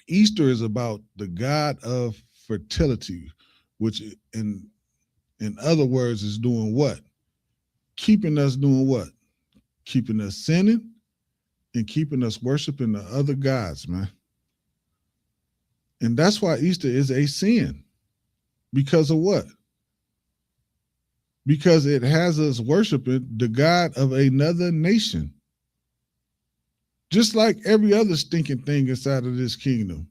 Easter is about the god of fertility, which in other words is doing what? Keeping us doing what? Keeping us sinning and keeping us worshiping the other gods, man. And that's why Easter is a sin. Because of what? Because it has us worshiping the God of another nation. Just like every other stinking thing inside of this kingdom.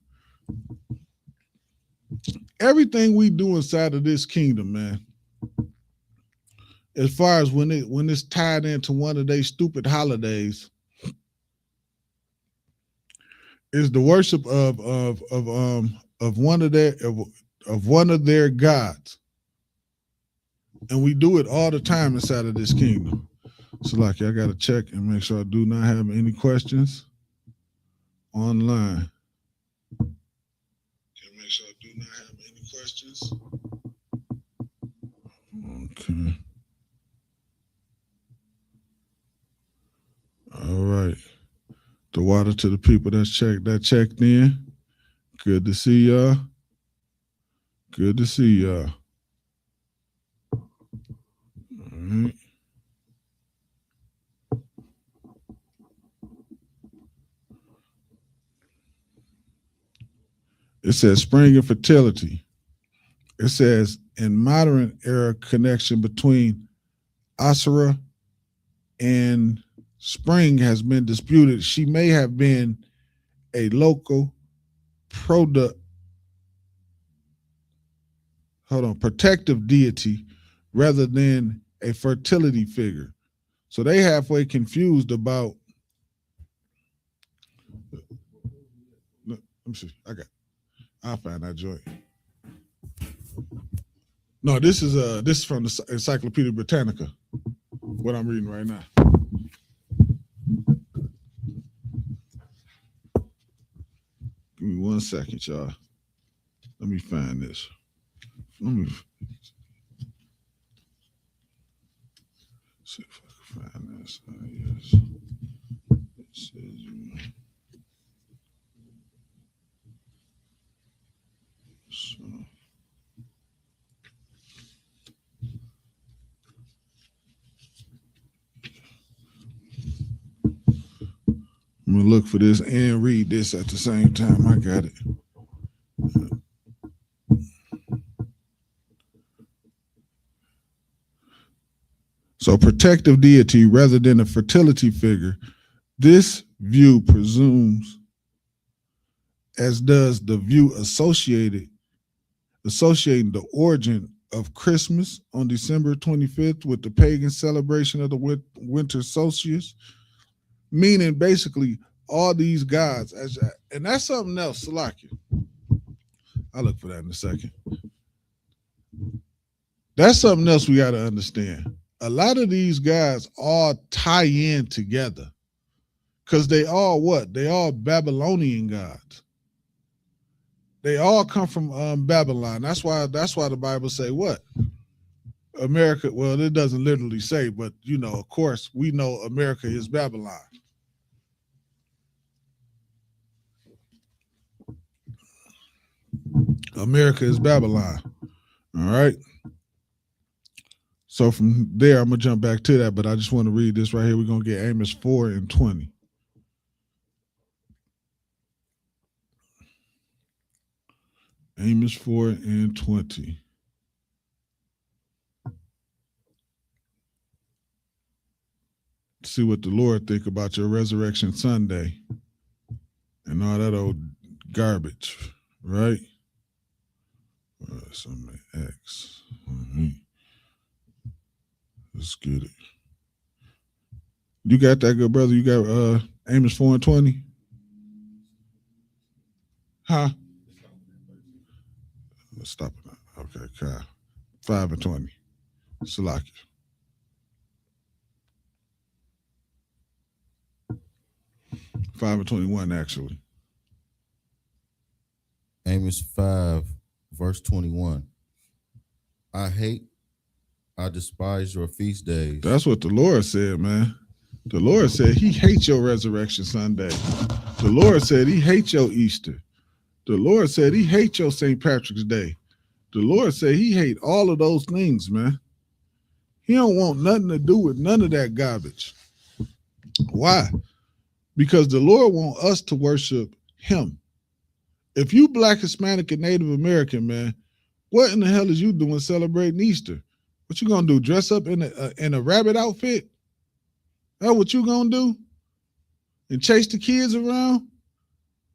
Everything we do inside of this kingdom, man, as far as when it's tied into one of their stupid holidays, is the worship of one of their gods. And we do it all the time inside of this kingdom. So like, I got to check and make sure I do not have any questions online. Make sure I do not have any questions. Okay. All right. The water to the people that checked in. Good to see y'all. Good to see y'all. All right. It says spring and fertility. It says in modern era connection between Asura and spring has been disputed. She may have been a local protective deity rather than a fertility figure. So they halfway confused about. Let me see. I'll find that joint. No, this is from the Encyclopedia Britannica. What I'm reading right now. Give me 1 second, y'all. Let me find this. Let me see if I can find this. Yes. It says, I'm gonna look for this and read this at the same time. I got it. So protective deity rather than a fertility figure. This view presumes, as does the view associating the origin of Christmas on December 25th with the pagan celebration of the winter solstice, meaning basically all these gods, and that's something else, Salakia. I'll look for that in a second. That's something else we got to understand. A lot of these guys all tie in together because they all what? They all Babylonian gods. They all come from Babylon. That's why the Bible say what? America, well, it doesn't literally say, but you know, of course, we know America is Babylon. America is Babylon. All right. So from there, I'm going to jump back to that, but I just want to read this right here. We're going to get Amos 4:20. Amos 4:20. See what the Lord think about your Resurrection Sunday and all that old garbage, right? Some X. Let's get it. You got that, good brother? You got Amos 4:20? Huh? Let's stop it now. Okay, Kyle. 5:20. Salakia. Five and 21, actually. Amos 5, verse 21. I despise your feast days. That's what the Lord said, man. The Lord said he hates your Resurrection Sunday. The Lord said he hates your Easter. The Lord said he hates your St. Patrick's Day. The Lord said he hates all of those things, man. He don't want nothing to do with none of that garbage. Why? Because the Lord wants us to worship him. If you Black, Hispanic, and Native American, man, what in the hell is you doing celebrating Easter? What you gonna do? Dress up in a rabbit outfit? That what you gonna do? And chase the kids around?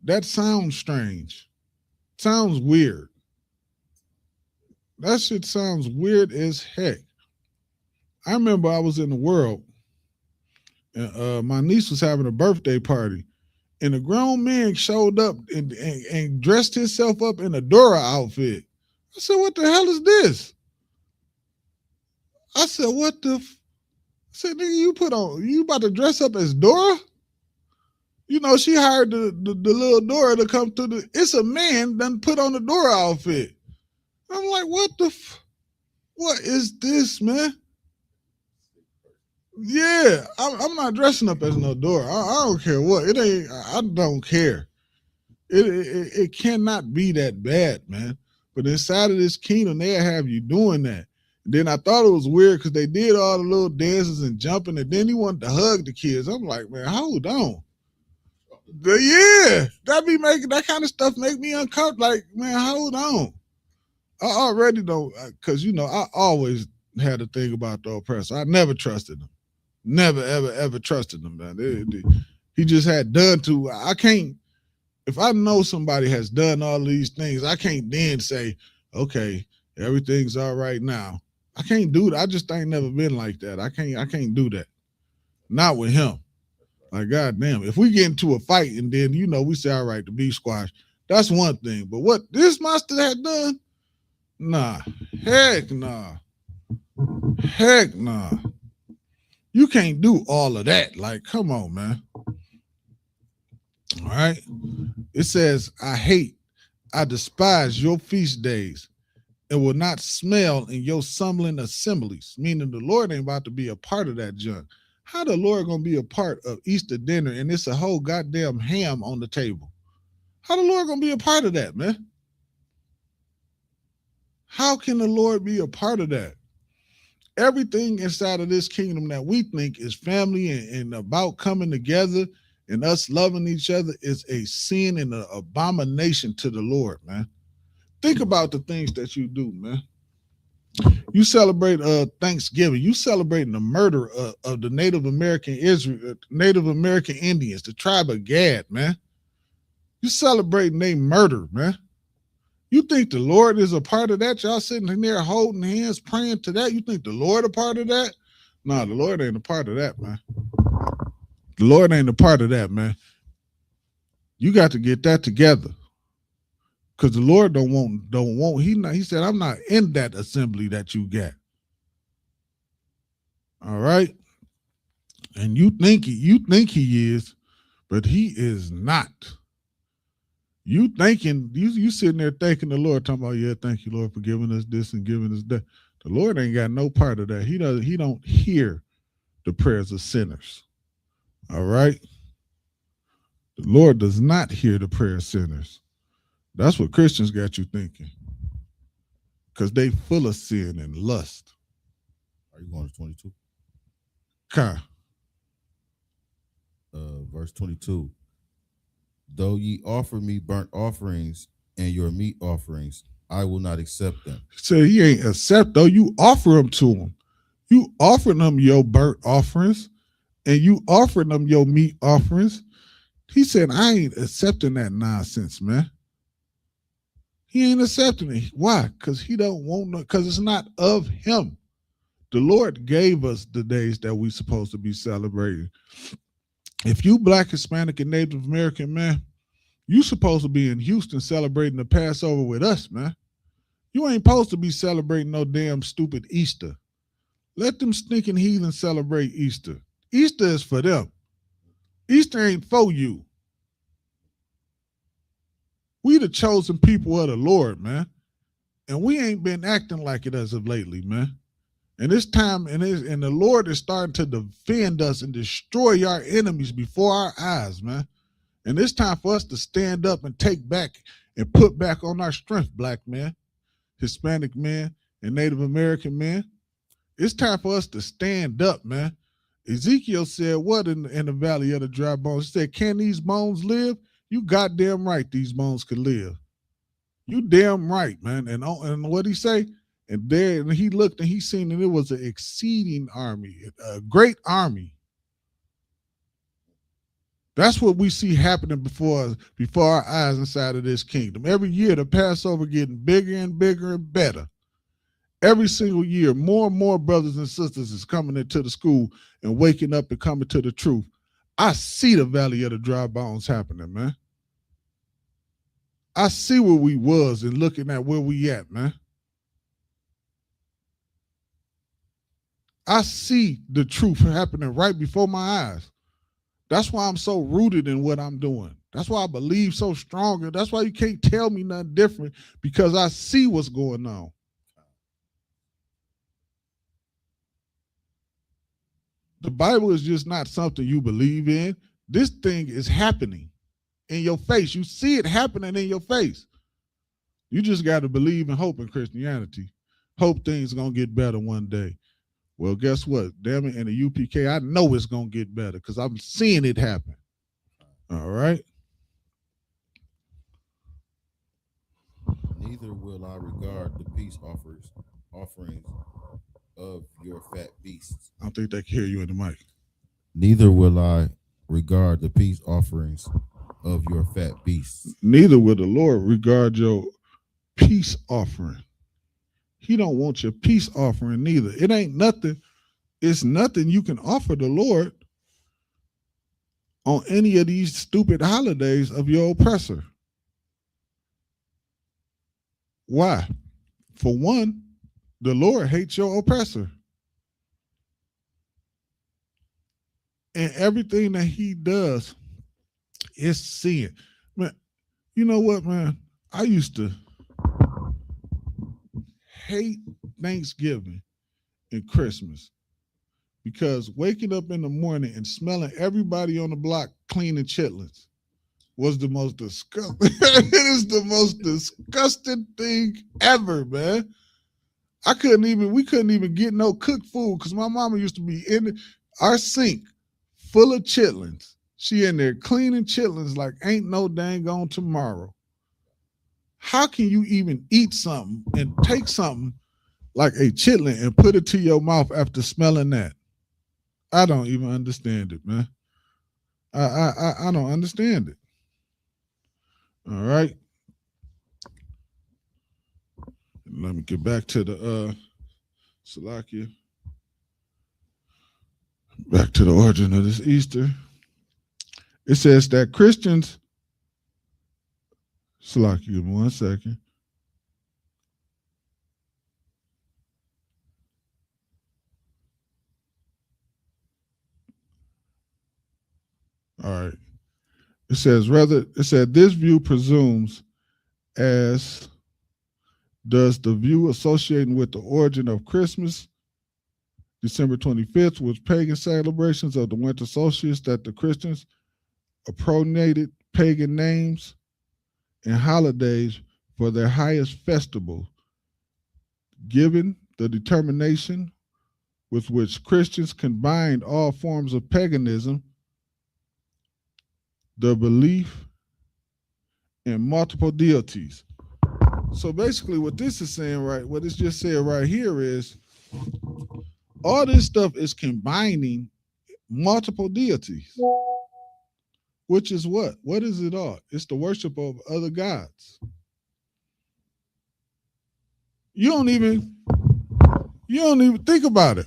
That sounds strange. Sounds weird. That shit sounds weird as heck. I remember I was in the world and my niece was having a birthday party and a grown man showed up and dressed himself up in a Dora outfit. I said, what the hell is this? I said, what the? I said, nigga, you about to dress up as Dora? You know, she hired the little Dora to come to it's a man done put on the Dora outfit. I'm like, what is this, man? Yeah, I'm not dressing up as no Dora. I don't care what. I don't care. It cannot be that bad, man. But inside of this kingdom, they'll have you doing that. Then I thought it was weird because they did all the little dances and jumping, and then he wanted to hug the kids. I'm like, man, hold on. Yeah, that kind of stuff make me uncomfortable. Like, man, hold on. I already don't, because, you know, I always had a thing about the oppressor. I never trusted them. Never, ever, ever trusted them, man. He just had done to, I can't, if I know somebody has done all these things, I can't then say, okay, everything's all right now. I can't do that. I just ain't never been like that. I can't do that. Not with him. Like, goddamn, if we get into a fight and then, you know, we say, all right, the beef squash, that's one thing. But what this monster had done, nah, heck nah. Heck nah. You can't do all of that. Like, come on, man. All right. It says, I despise your feast days and will not smell in your stumbling assemblies, meaning the Lord ain't about to be a part of that junk. How the Lord gonna be a part of Easter dinner and it's a whole goddamn ham on the table? How the Lord gonna be a part of that, man? How can the Lord be a part of that? Everything inside of this kingdom that we think is family and about coming together and us loving each other is a sin and an abomination to the Lord, man. Think about the things that you do, man. You celebrate Thanksgiving. You celebrating the murder of the Native American Indians, the tribe of Gad, man. You celebrating their murder, man. You think the Lord is a part of that? Y'all sitting in there holding hands, praying to that? You think the Lord a part of that? No, the Lord ain't a part of that, man. The Lord ain't a part of that, man. You got to get that together. Because the Lord don't want, he said, I'm not in that assembly that you got. All right. And you think he is, but he is not. You thinking, you sitting there thanking the Lord, talking about, yeah, thank you, Lord, for giving us this and giving us that. The Lord ain't got no part of that. He don't hear the prayers of sinners. All right. The Lord does not hear the prayer of sinners. That's what Christians got you thinking. Because they full of sin and lust. Are you going to 22? Kai. Verse 22. Though ye offer me burnt offerings and your meat offerings, I will not accept them. So he ain't accept, though. You offer them to him. You offering them your burnt offerings and you offering them your meat offerings. He said, I ain't accepting that nonsense, man. He ain't accepting it. Why? Because he don't want no, because it's not of him. The Lord gave us the days that we supposed to be celebrating. If you Black, Hispanic, and Native American, man, you supposed to be in Houston celebrating the Passover with us, man. You ain't supposed to be celebrating no damn stupid Easter. Let them stinking heathens celebrate Easter. Easter is for them. Easter ain't for you. We the chosen people of the Lord, man. And we ain't been acting like it as of lately, man. And it's time, and the Lord is starting to defend us and destroy our enemies before our eyes, man. And it's time for us to stand up and take back and put back on our strength, Black man, Hispanic man, and Native American man. It's time for us to stand up, man. Ezekiel said what in the valley of the dry bones? He said, can these bones live? You goddamn right these bones could live. You damn right, man. And what he say? And he looked and he seen that it was an exceeding army, a great army. That's what we see happening before our eyes inside of this kingdom. Every year the Passover getting bigger and bigger and better. Every single year, more and more brothers and sisters is coming into the school and waking up and coming to the truth. I see the valley of the dry bones happening, man. I see where we was and looking at where we at, man. I see the truth happening right before my eyes. That's why I'm so rooted in what I'm doing. That's why I believe so strong. That's why you can't tell me nothing different, because I see what's going on. The Bible is just not something you believe in. This thing is happening in your face. You see it happening in your face. You just got to believe and hope in Christianity. Hope things are going to get better one day. Well, guess what? Damn it, in the UPK, I know it's going to get better because I'm seeing it happen. All right? Neither will I regard the peace offerings of your fat beasts. I don't think they can hear you in the mic. Neither will I regard the peace offerings of your fat beasts. Neither will the Lord regard your peace offering. He don't want your peace offering neither. It ain't nothing. It's nothing you can offer the Lord on any of these stupid holidays of your oppressor. Why? For one, the Lord hates your oppressor. And everything that he does is sin. Man, you know what, man? I used to hate Thanksgiving and Christmas because waking up in the morning and smelling everybody on the block cleaning chitlins was the most disgusting. It is the most disgusting thing ever, man. We couldn't even get no cooked food because my mama used to be in our sink full of chitlins She in there cleaning chitlins like ain't no dang on tomorrow. How can you even eat something and take something like a chitlin and put it to your mouth after smelling that? I don't even understand it, man. I don't understand it. All right. Let me get back to the Salakia. Back to the origin of this Easter. It says that Christians, Salakia, give me 1 second. All right. It said this view presumes, as does the view associating with the origin of Christmas, December 25th, with pagan celebrations of the winter solstice, that the Christians appropriated pagan names and holidays for their highest festival, given the determination with which Christians combined all forms of paganism, the belief in multiple deities. So basically what this is saying, right, what it's just said right here is all this stuff is combining multiple deities, which is what? What is it all? It's the worship of other gods. You don't even think about it.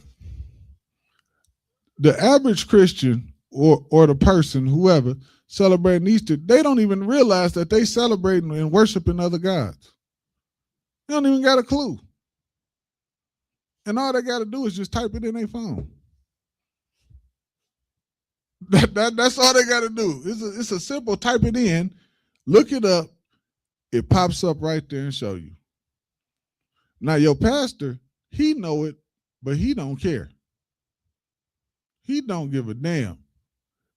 The average Christian or the person, whoever, celebrating Easter, they don't even realize that they celebrating and worshiping other gods. They don't even got a clue. And all they got to do is just type it in their phone. That's all they got to do. It's a simple type it in, look it up, it pops up right there and show you. Now your pastor, he know it, but he don't care. He don't give a damn,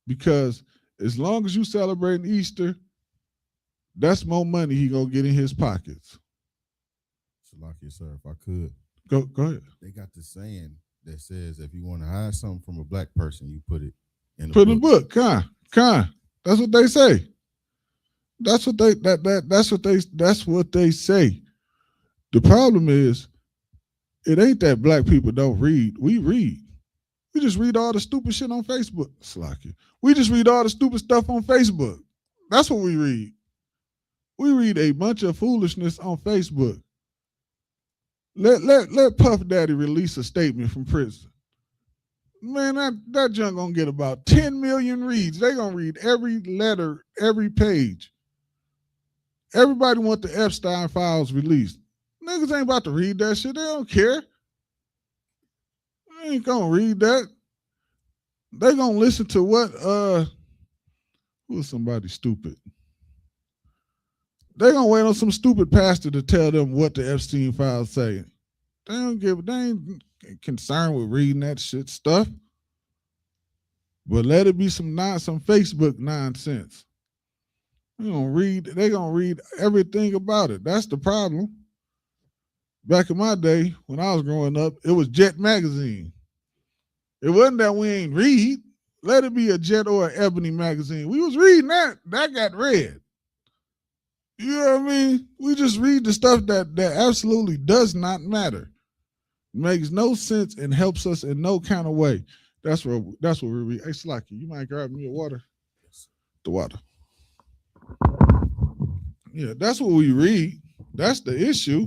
because as long as you celebrating Easter, that's more money he gonna get in his pockets. Salakia, sir, if I could. Go ahead. They got this saying that says if you want to hide something from a black person, you put it in a book. book. In the book, Con. That's what they say. That's what they say. The problem is, it ain't that black people don't read. We read. We just read all the stupid shit on Facebook. Salakia. We just read all the stupid stuff on Facebook. That's what we read. We read a bunch of foolishness on Facebook. Let Puff Daddy release a statement from prison. Man, that junk gonna get about 10 million reads. They gonna read every letter, every page. Everybody want the Epstein files released. Niggas ain't about to read that shit. They don't care. They ain't gonna read that. They gonna listen to what who is somebody stupid? They gonna wait on some stupid pastor to tell them what the Epstein files say. They ain't concerned with reading that shit stuff. But let it be some Facebook nonsense. They gonna read everything about it. That's the problem. Back in my day, when I was growing up, it was Jet magazine. It wasn't that we ain't read. Let it be a Jet or an Ebony magazine. We was reading that. That got read. You know what I mean? We just read the stuff that absolutely does not matter. Makes no sense and helps us in no kind of way. That's what we read. Hey, Slacky, you might grab me a water? The water. Yeah, that's what we read. That's the issue.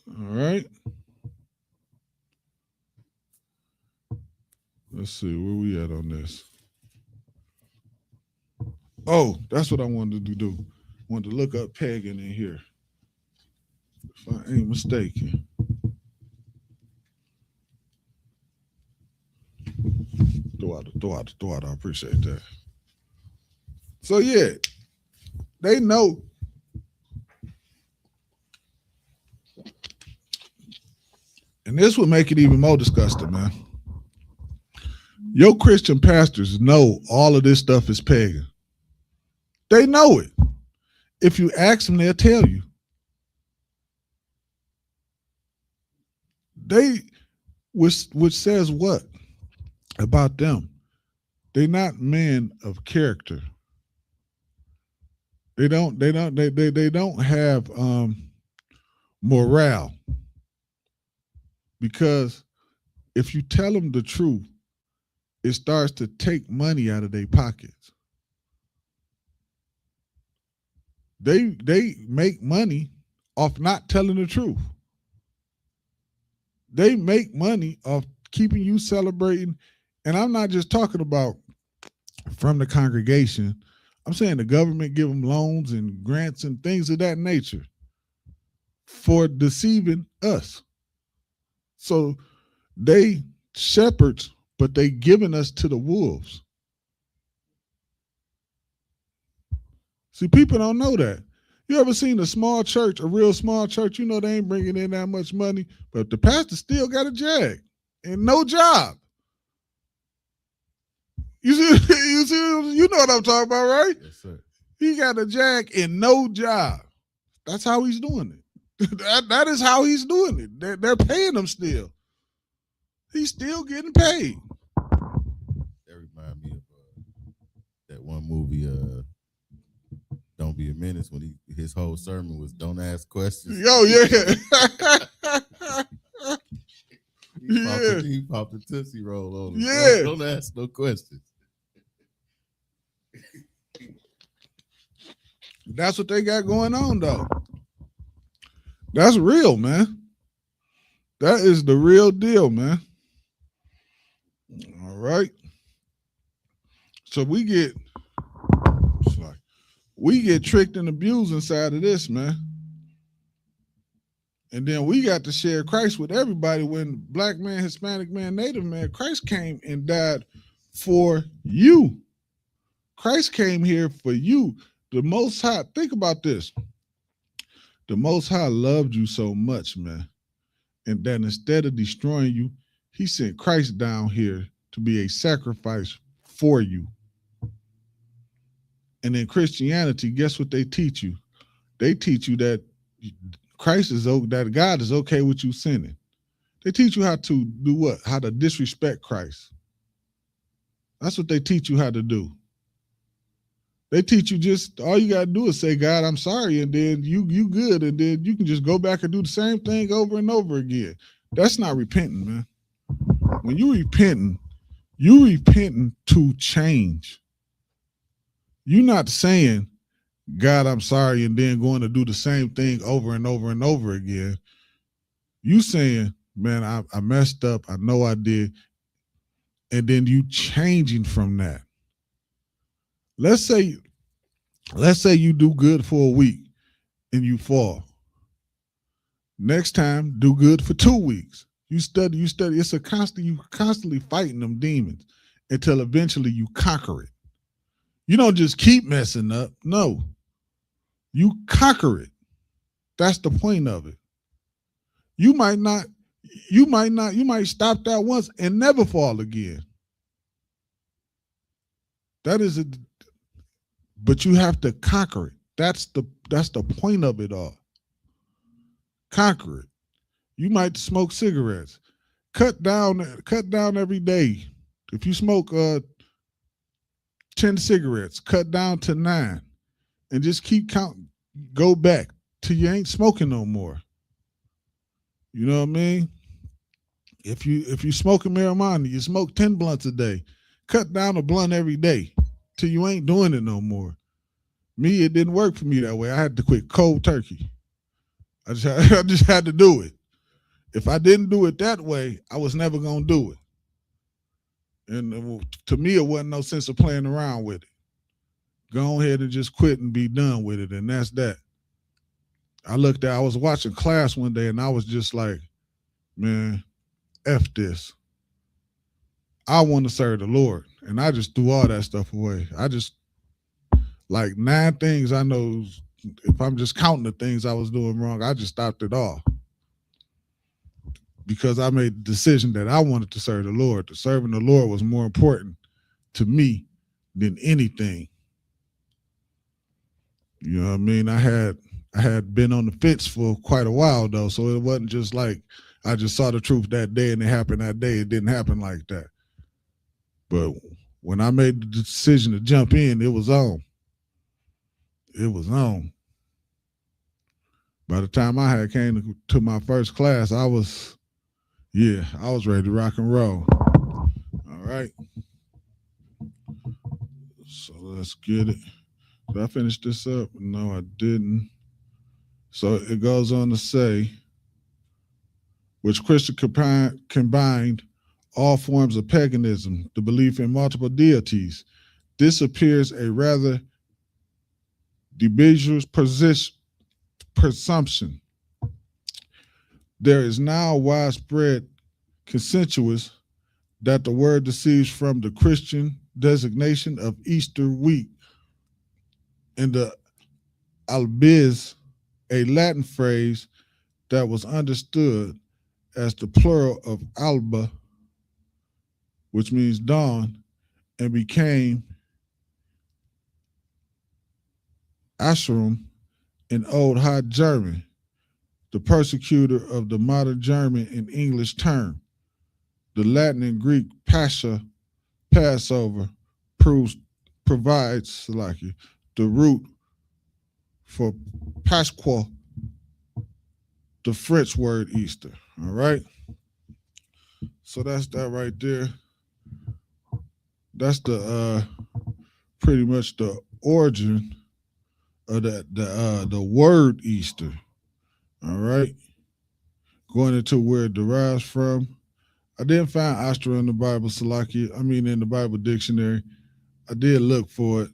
All right. Let's see, where we at on this? Oh, that's what I wanted to do. Wanted to look up pagan in here. If I ain't mistaken. Throw out. I appreciate that. So yeah, they know. And this would make it even more disgusting, man. Your Christian pastors know all of this stuff is pagan. They know it. If you ask them, they'll tell you. Which says what? about them. They're not men of character. They don't have morale. Because if you tell them the truth, it starts to take money out of their pockets. They make money off not telling the truth. They make money off keeping you celebrating. And I'm not just talking about from the congregation. I'm saying the government give them loans and grants and things of that nature for deceiving us. So they shepherds, but they giving us to the wolves. See, people don't know that. You ever seen a small church, a real small church? You know they ain't bringing in that much money, but the pastor still got a jag and no job. You know what I'm talking about, right? Yes, sir. He got a jag and no job. That's how he's doing it. that is how he's doing it. They're paying him still. He's still getting paid. That reminds me of that one movie, Don't Be a Menace, when his whole sermon was "Don't ask questions." Yo, yeah. He popped a Tootsie Roll on him. Yeah. Don't ask no questions. That's what they got going on, though. That's real, man. That is the real deal, man. All right. So we get tricked and abused inside of this, man. And then we got to share Christ with everybody. When black man, Hispanic man, Native man, Christ came and died for you. Christ came here for you. The Most High, think about this. The Most High loved you so much, man. And that instead of destroying you, he sent Christ down here to be a sacrifice for you. And in Christianity, guess what they teach you? They teach you that that God is okay with you sinning. They teach you how to do what? How to disrespect Christ. That's what they teach you how to do. They teach you just all you gotta do is say, God, I'm sorry, and then you good, and then you can just go back and do the same thing over and over again. That's not repenting, man. When you repenting to change. You're not saying, God, I'm sorry, and then going to do the same thing over and over and over again. You saying, man, I messed up. I know I did. And then you changing from that. Let's say you do good for a week and you fall. Next time, do good for 2 weeks. You study. It's you constantly fighting them demons until eventually you conquer it. You don't just keep messing up. No. You conquer it. That's the point of it. You might stop that once and never fall again. But you have to conquer it. That's the point of it all. Conquer it. You might smoke cigarettes. Cut down every day. If you smoke 10 cigarettes, cut down to 9. And just keep counting. Go back till you ain't smoking no more. You know what I mean? If you smoking marijuana, you smoke 10 blunts a day. Cut down a blunt every day till you ain't doing it no more. Me, it didn't work for me that way. I had to quit cold turkey. I just had to do it. If I didn't do it that way, I was never gonna do it. And to me, it wasn't no sense of playing around with it. Go ahead and just quit and be done with it, and that's that. I was watching class one day, and I was just like, man, F this. I want to serve the Lord, and I just threw all that stuff away. I just, like 9 things I know, if I'm just counting the things I was doing wrong, I just stopped it all. Because I made the decision that I wanted to serve the Lord. Serving the Lord was more important to me than anything. You know what I mean? I had been on the fence for quite a while though, so it wasn't just like I just saw the truth that day and it happened that day. It didn't happen like that. But when I made the decision to jump in, it was on. It was on. By the time I had came to my first class, I was ready to rock and roll. All right. So let's get it. Did I finish this up? No, I didn't. So it goes on to say, which Christian combined all forms of paganism, the belief in multiple deities. This appears a rather dubious presumption. There is now widespread consensus that the word deceives from the Christian designation of Easter week in the albis, a Latin phrase that was understood as the plural of alba, which means dawn, and became Asherim in Old High German, the persecutor of the modern German and English term. The Latin and Greek Pascha, Passover, provides the root for Pasqua, the French word Easter. All right. So that's that right there. That's the pretty much the origin of the word Easter. All right. Going into where it derives from. I didn't find Easter in the Bible, in the Bible dictionary. I did look for it,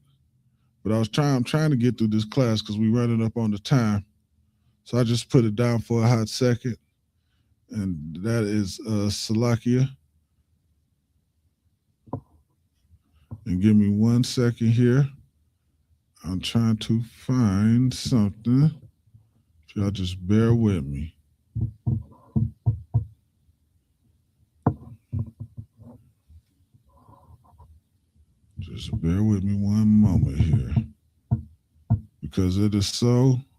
but I'm trying to get through this class because we're running up on the time. So I just put it down for a hot second. And that is Salakia. And give me 1 second here. I'm trying to find something. If y'all just bear with me. Just bear with me 1 moment here. Because it is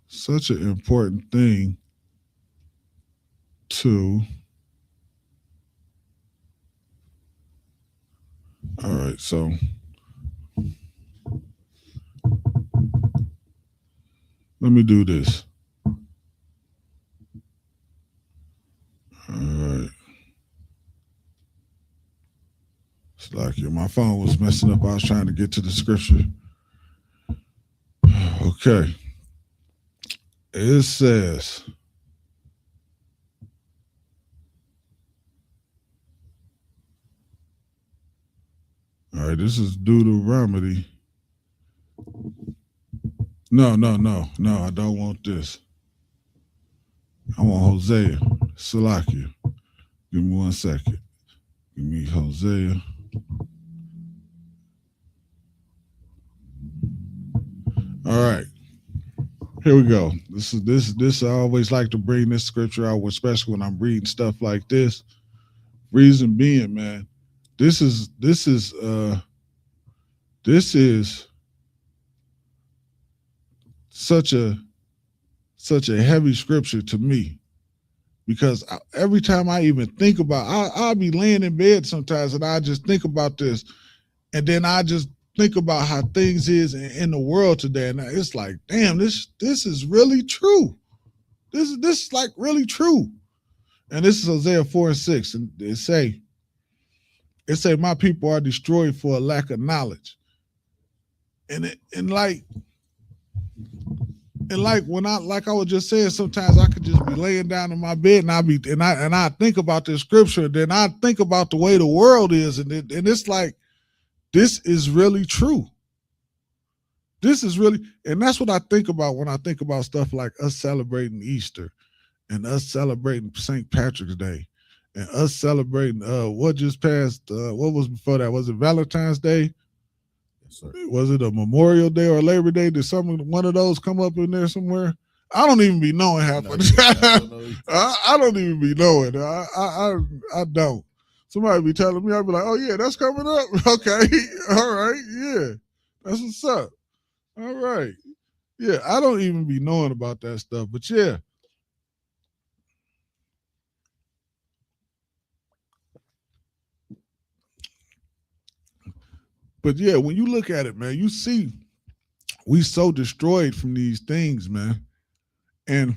such an important thing to. All right, so let me do this. All right. It's like my phone was messing up. I was trying to get to the scripture. Okay. It says, all right, this is Deuteronomy. No, I don't want this. I want Hosea, Salakia. Give me 1 second. Give me Hosea. All right. Here we go. This I always like to bring this scripture out, especially when I'm reading stuff like this. Reason being, man, this is such a heavy scripture to me, because every time I even think about, I'll be laying in bed sometimes and I just think about this, and then I just think about how things is in the world today, and it's like, damn, this is really true. This is like really true. And this is Hosea 4:6, and it say, my people are destroyed for a lack of knowledge. And like when I was just saying, sometimes I could just be laying down in my bed and I think about this scripture, then I think about the way the world is, and it's like, this is really true. This is really, and that's what I think about when I think about stuff like us celebrating Easter and us celebrating St. Patrick's Day and us celebrating what just passed, what was before that? Was it Valentine's Day? Yes, sir. Was it a Memorial Day or Labor Day? Did one of those come up in there somewhere? I don't even be knowing half of it. I don't even be knowing. I don't. Somebody be telling me, I'll be like, oh yeah, that's coming up. Okay. All right. Yeah. That's what's up. All right. Yeah. I don't even be knowing about that stuff, but yeah. But yeah, when you look at it, man, you see we so destroyed from these things, man. And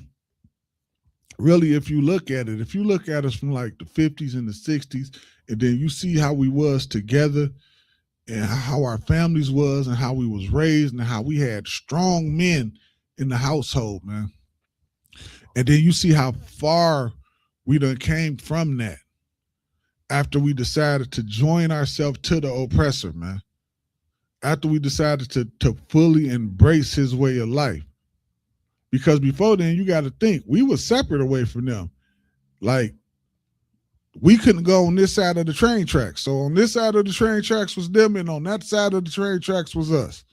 really, if you look at us from like the 50s and the 60s, and then you see how we was together and how our families was and how we was raised and how we had strong men in the household, man. And then you see how far we done came from that after we decided to join ourselves to the oppressor, man. After we decided to fully embrace his way of life. Because before then, you got to think, we were separate away from them. Like, we couldn't go on this side of the train tracks. So on this side of the train tracks was them, and on that side of the train tracks was us.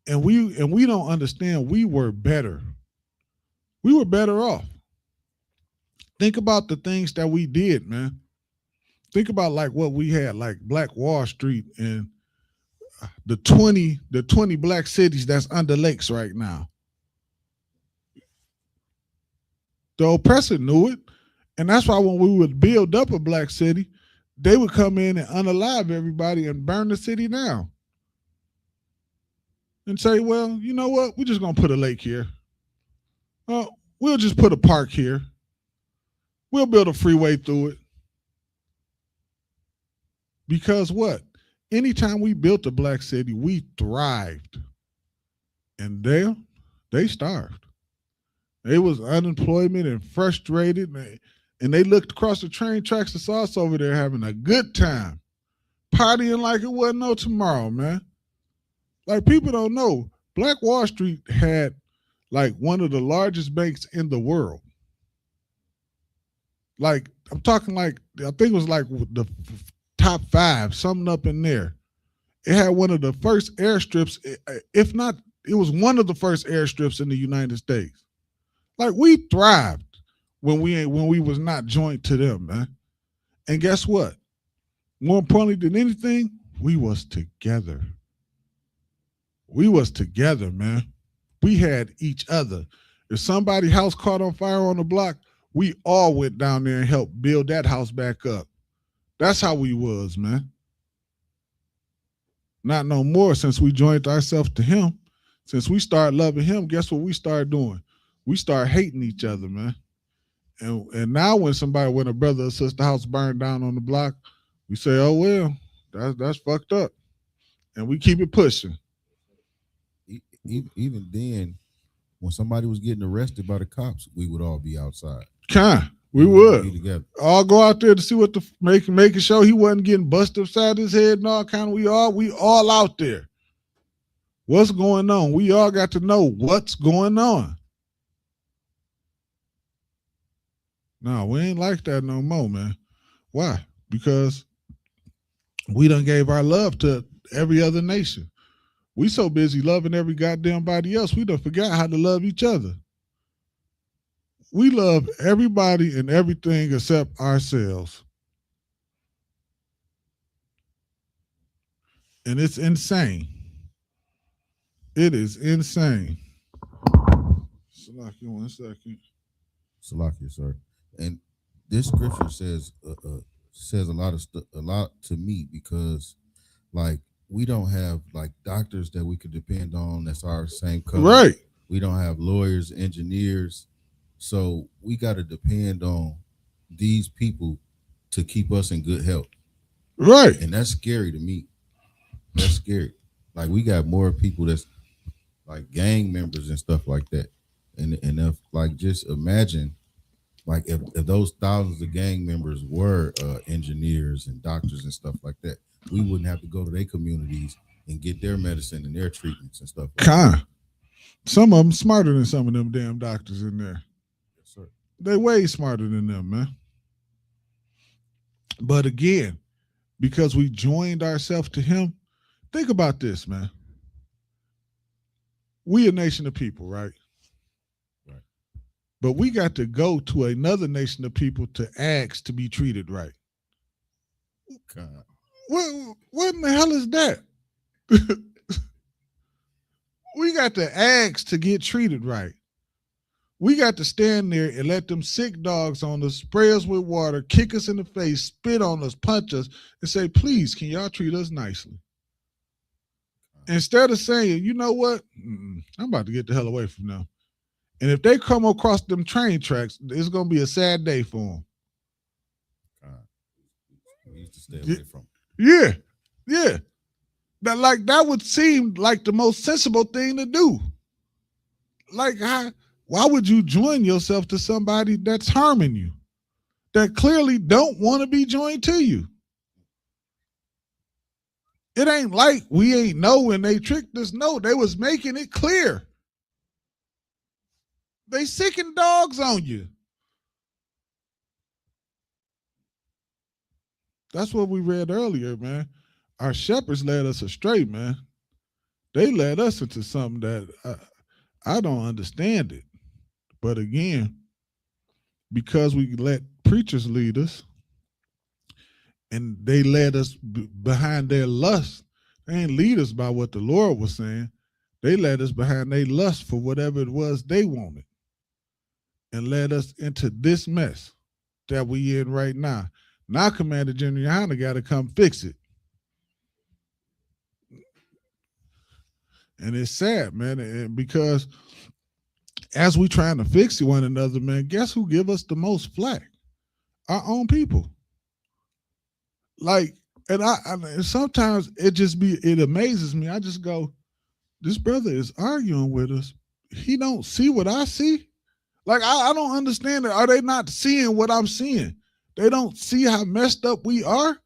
And we don't understand we were better. We were better off. Think about the things that we did, man. Think about like what we had, like Black Wall Street and the 20 black cities that's under lakes right now. The oppressor knew it. And that's why when we would build up a black city, they would come in and unalive everybody and burn the city down. And say, well, you know what? We're just going to put a lake here. Well, we'll just put a park here. We'll build a freeway through it. Because what? Anytime we built a black city, we thrived. And they starved. They was unemployment and frustrated. And they looked across the train tracks and saw us over there having a good time. Partying like it wasn't no tomorrow, man. Like, people don't know. Black Wall Street had like one of the largest banks in the world. Like, I'm talking like, I think it was like the top 5, something up in there. It had one of the first airstrips, if not, it was one of the first airstrips in the United States. Like, we thrived when we was not joined to them, man. And guess what? More importantly than anything, we was together. We was together, man. We had each other. If somebody's house caught on fire on the block, we all went down there and helped build that house back up. That's how we was, man. Not no more since we joined ourselves to him. Since we started loving him, guess what we started doing? We started hating each other, man. And now when a brother or sister house burned down on the block, we say, oh, well, that's fucked up. And we keep it pushing. Even then, when somebody was getting arrested by the cops, we would all be outside. We would all go out there to see what making sure he wasn't getting busted upside his head and all kind of. We all out there. What's going on? We all got to know what's going on. No, we ain't like that no more, man. Why? Because we done gave our love to every other nation. We so busy loving every goddamn body else, we done forgot how to love each other. We love everybody and everything except ourselves. And it's insane. It is insane. Salakia, 1 second. Salakia, sir. And this scripture says a lot to me, because like we don't have like doctors that we could depend on that's our same color. Right. We don't have lawyers, engineers. So we got to depend on these people to keep us in good health. Right. And that's scary to me. That's scary. Like, we got more people that's like gang members and stuff like that. And if like, just imagine like if those thousands of gang members were engineers and doctors and stuff like that, we wouldn't have to go to their communities and get their medicine and their treatments and stuff like that. Some of them smarter than some of them damn doctors in there. Yes, sir. They way smarter than them, man. But again, because we joined ourselves to him, think about this, man. We a nation of people, right? Right. But we got to go to another nation of people to ask to be treated right. God. What in the hell is that? We got to ask to get treated right. We got to stand there and let them sick dogs on us, spray us with water, kick us in the face, spit on us, punch us, and say, please, can y'all treat us nicely? Instead of saying, you know what? I'm about to get the hell away from them. And if they come across them train tracks, it's going to be a sad day for them. We used to stay away from. Yeah. Yeah. That would seem like the most sensible thing to do. Like, why would you join yourself to somebody that's harming you, that clearly don't want to be joined to you? It ain't like we ain't know when they tricked us. No, they was making it clear. They sicking dogs on you. That's what we read earlier, man. Our shepherds led us astray, man. They led us into something that I don't understand it. But again, because we let preachers lead us and they led us behind their lust, they ain't lead us by what the Lord was saying. They led us behind their lust for whatever it was they wanted and led us into this mess that we in right now. Now Commander General Yohana got to come fix it. And it's sad, man, because as we trying to fix one another, man, guess who give us the most flack? Our own people. Like, and sometimes it amazes me. I just go, this brother is arguing with us. He don't see what I see. Like, I don't understand it. Are they not seeing what I'm seeing? They don't see how messed up we are?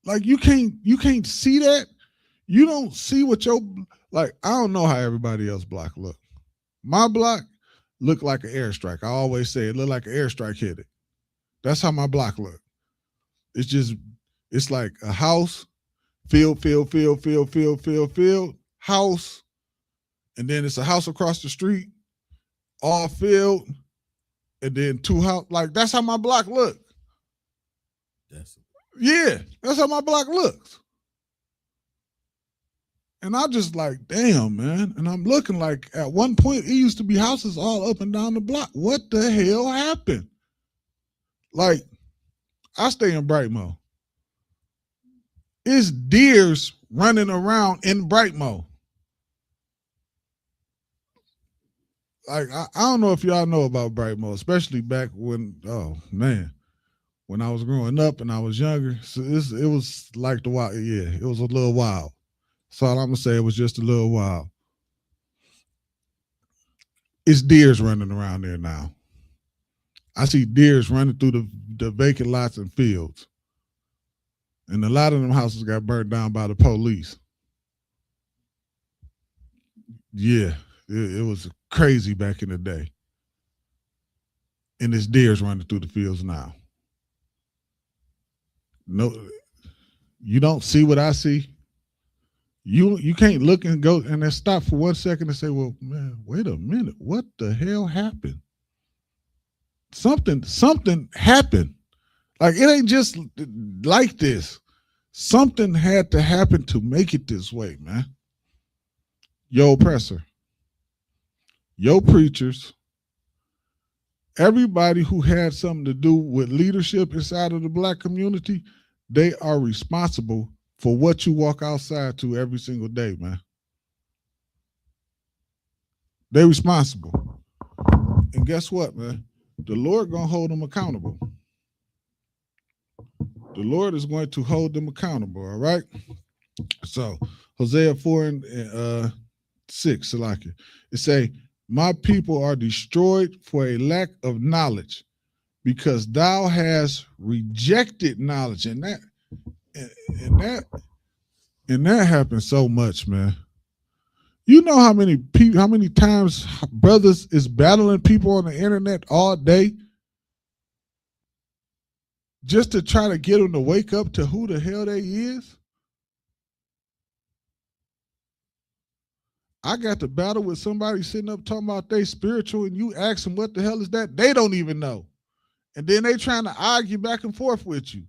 Like, you can't see that? You don't see what I don't know how everybody else block look. My block look like an airstrike. I always say it look like an airstrike hit it. That's how my block look. It's like a house, field, house, and then it's a house across the street, all field, and then two house. Like, that's how my block look. That's how my block looks. And I just like, damn, man. And I'm looking like at one point, it used to be houses all up and down the block. What the hell happened? Like, I stay in Brightmo. It's deers running around in Brightmo. Like, I don't know if y'all know about Brightmo, especially back when, when I was growing up and I was younger. So it was like the wild, it was a little wild. So all I'm gonna say, it was just a little while. It's deers running around there now. I see deers running through the vacant lots and fields. And a lot of them houses got burned down by the police. Yeah, it was crazy back in the day. And it's deers running through the fields now. No, you don't see what I see. You can't look and go and then stop for 1 second and say, well, man, wait a minute. What the hell happened? Something happened. Like, it ain't just like this. Something had to happen to make it this way, man. Your oppressor, your preachers, everybody who had something to do with leadership inside of the Black community, they are responsible for what you walk outside to every single day, man. They're responsible. And guess what, man? The Lord gonna hold them accountable. The Lord is going to hold them accountable, all right? So, Hosea 4:6, Salakia, it say, my people are destroyed for a lack of knowledge, because thou hast rejected knowledge. And that happens so much, man. You know how many times brothers is battling people on the internet all day just to try to get them to wake up to who the hell they is? I got to battle with somebody sitting up talking about they spiritual, and you ask them what the hell is that? They don't even know. And then they trying to argue back and forth with you.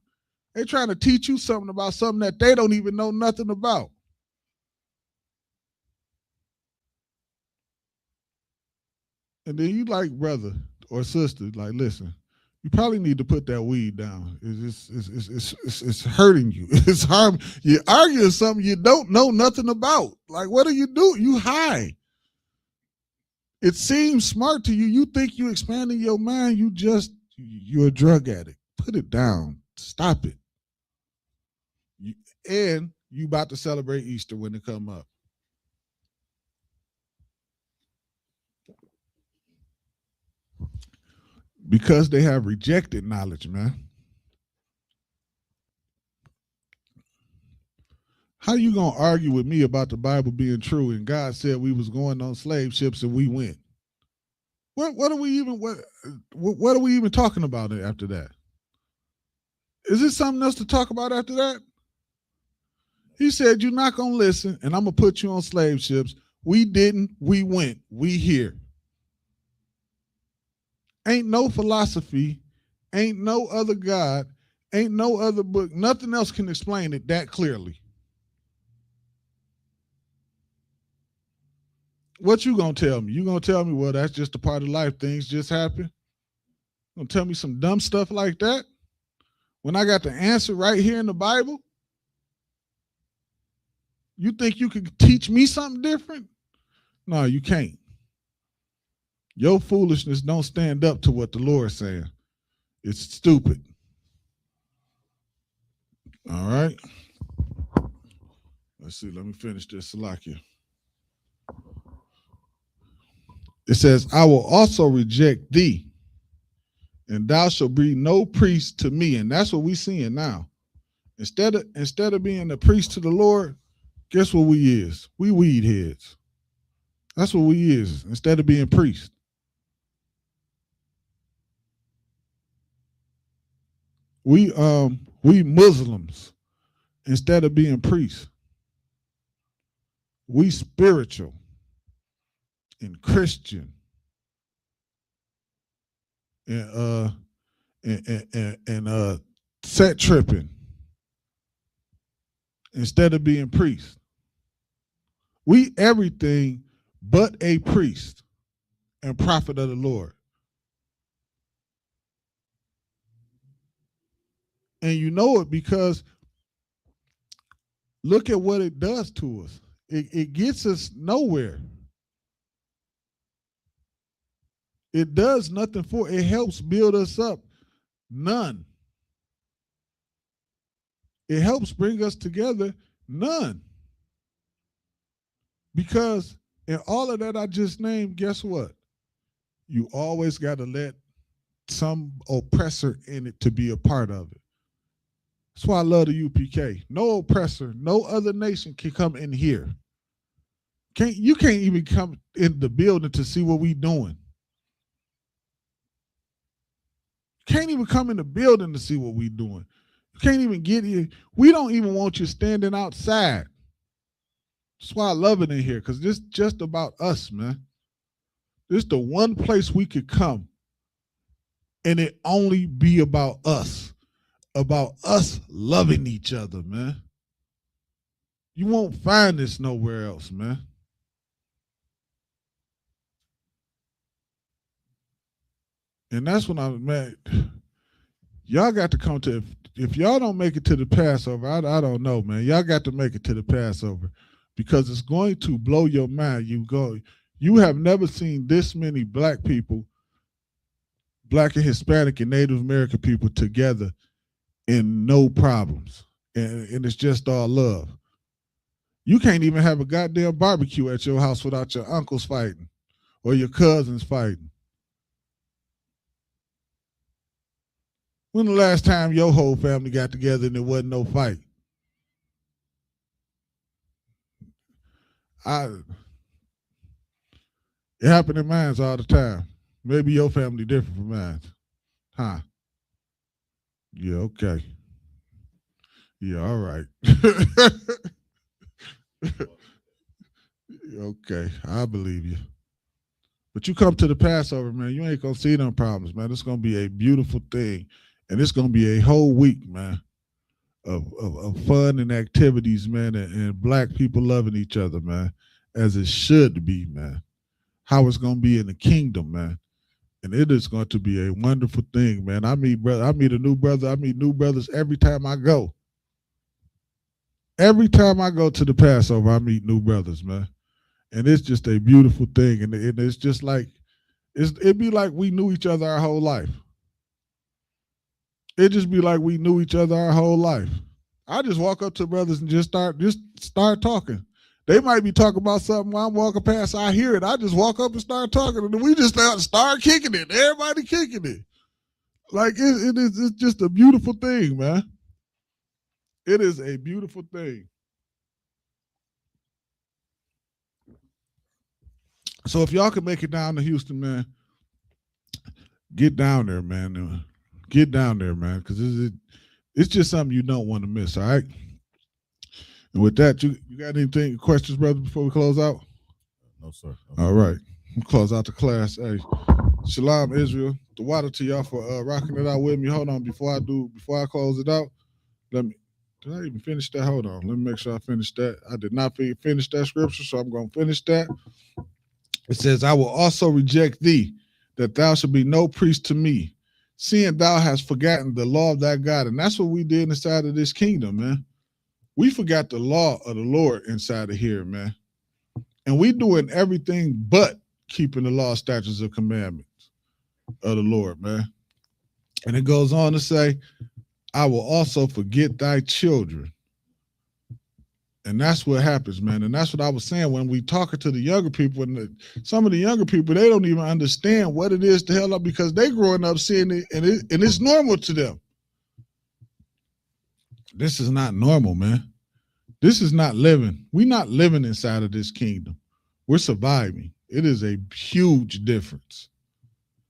They trying to teach you something about something that they don't even know nothing about. And then you like brother or sister, like, listen, you probably need to put that weed down. It's hurting you. It's harm. You're arguing something you don't know nothing about. Like, what do? You high. It seems smart to you. You think you expanding your mind. You're a drug addict. Put it down. Stop it. And you about to celebrate Easter when it come up. Because they have rejected knowledge, man. How you gonna argue with me about the Bible being true and God said we was going on slave ships and we went? What are we even talking about after that? Is there something else to talk about after that? He said you're not gonna listen, and I'm gonna put you on slave ships. We didn't. We went. We here. Ain't no philosophy, ain't no other God, ain't no other book. Nothing else can explain it that clearly. What you gonna tell me? You gonna tell me, well, that's just a part of life. Things just happen. You gonna tell me some dumb stuff like that when I got the answer right here in the Bible? You think you could teach me something different? No, you can't. Your foolishness don't stand up to what the Lord's saying. It's stupid. All right. Let's see. Let me finish this. Salakia. It says, I will also reject thee, and thou shalt be no priest to me. And that's what we're seeing now. Instead of being a priest to the Lord, guess what we is? We weed heads. That's what we is, instead of being priests. We Muslims instead of being priests. We spiritual and Christian and set tripping instead of being priests. We everything but a priest and prophet of the Lord. And you know it because look at what it does to us. It gets us nowhere. It does nothing for it. Helps build us up. None. It helps bring us together. None. Because in all of that I just named, guess what? You always got to let some oppressor in it to be a part of it. That's why I love the UPK. No oppressor, no other nation can come in here. You can't even come in the building to see what we doing. You can't even come in the building to see what we doing. You can't even get here. We don't even want you standing outside. That's why I love it in here, because this is just about us, man. This is the one place we could come and it only be about us loving each other, man. You won't find this nowhere else, man. And that's when I'm mad. Y'all got to come to, if y'all don't make it to the Passover, I don't know, man. Y'all got to make it to the Passover because it's going to blow your mind. You have never seen this many black people, black and Hispanic and Native American people together and no problems. And it's just all love. You can't even have a goddamn barbecue at your house without your uncles fighting or your cousins fighting. When the last time your whole family got together and there wasn't no fight? It happened in mine all the time. Maybe your family different from mine. Huh? Yeah, okay. Yeah, all right. Okay, I believe you. But you come to the Passover, man, you ain't gonna see them problems, man. It's gonna be a beautiful thing. And it's gonna be a whole week, man, of fun and activities, man, and black people loving each other, man, as it should be, man. how it's going to be in the kingdom, man. And it is going to be a wonderful thing, man. I meet a new brother. I meet new brothers every time I go. Every time I go to the Passover, I meet new brothers, man. And it's just a beautiful thing. And it's just like, it'd be like we knew each other our whole life. It'd just be like we knew each other our whole life. I just walk up to brothers and just start talking. They might be talking about something while I'm walking past. I hear it. I just walk up and start talking. And then we just start kicking it. Everybody kicking it. Like it's just a beautiful thing, man. It is a beautiful thing. So if y'all can make it down to Houston, man, get down there, man. Get down there, man, because it's just something you don't want to miss, all right? And with that, you got anything, questions, brother, before we close out? No, sir. All right. We'll close out the class. Hey, Shalom, Israel. The water to y'all for rocking it out with me. Hold on, before I close it out, did I even finish that? Hold on. Let me make sure I finish that. I did not finish that scripture, so I'm going to finish that. It says, I will also reject thee, that thou shalt be no priest to me, seeing thou hast forgotten the law of thy God. And that's what we did inside of this kingdom, man. We forgot the law of the Lord inside of here, man. And we doing everything but keeping the law, statutes, and commandments of the Lord, man. And it goes on to say, I will also forget thy children. And that's what happens, man. And that's what I was saying when we talking to the younger people. And some of the younger people, they don't even understand what it is to hell up because they growing up seeing it and it's normal to them. This is not normal, man. This is not living. We're not living inside of this kingdom. We're surviving. It is a huge difference.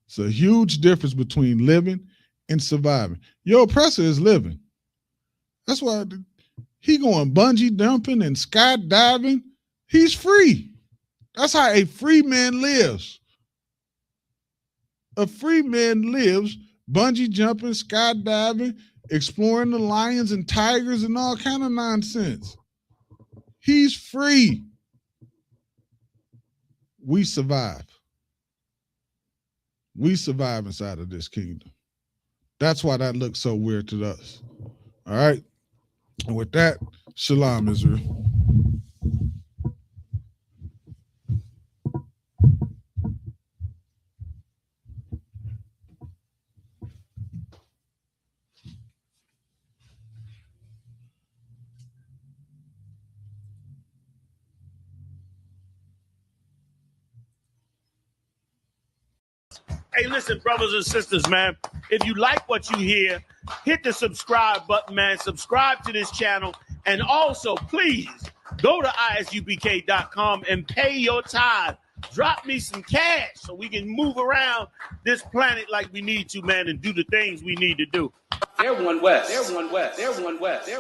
It's a huge difference between living and surviving. Your oppressor is living. That's why he going bungee jumping and skydiving. He's free. That's how a free man lives. A free man lives bungee jumping, skydiving, exploring the lions and tigers and all kind of nonsense. He's free. We survive. We survive inside of this kingdom. That's why that looks so weird to us. All right. And with that, shalom, Israel. Hey, listen, brothers and sisters, man, if you like what you hear, hit the subscribe button, man. Subscribe to this channel. And also, please, go to isubk.com and pay your tithe. Drop me some cash so we can move around this planet like we need to, man, and do the things we need to do. They're one West. They're one West. They're one West. They're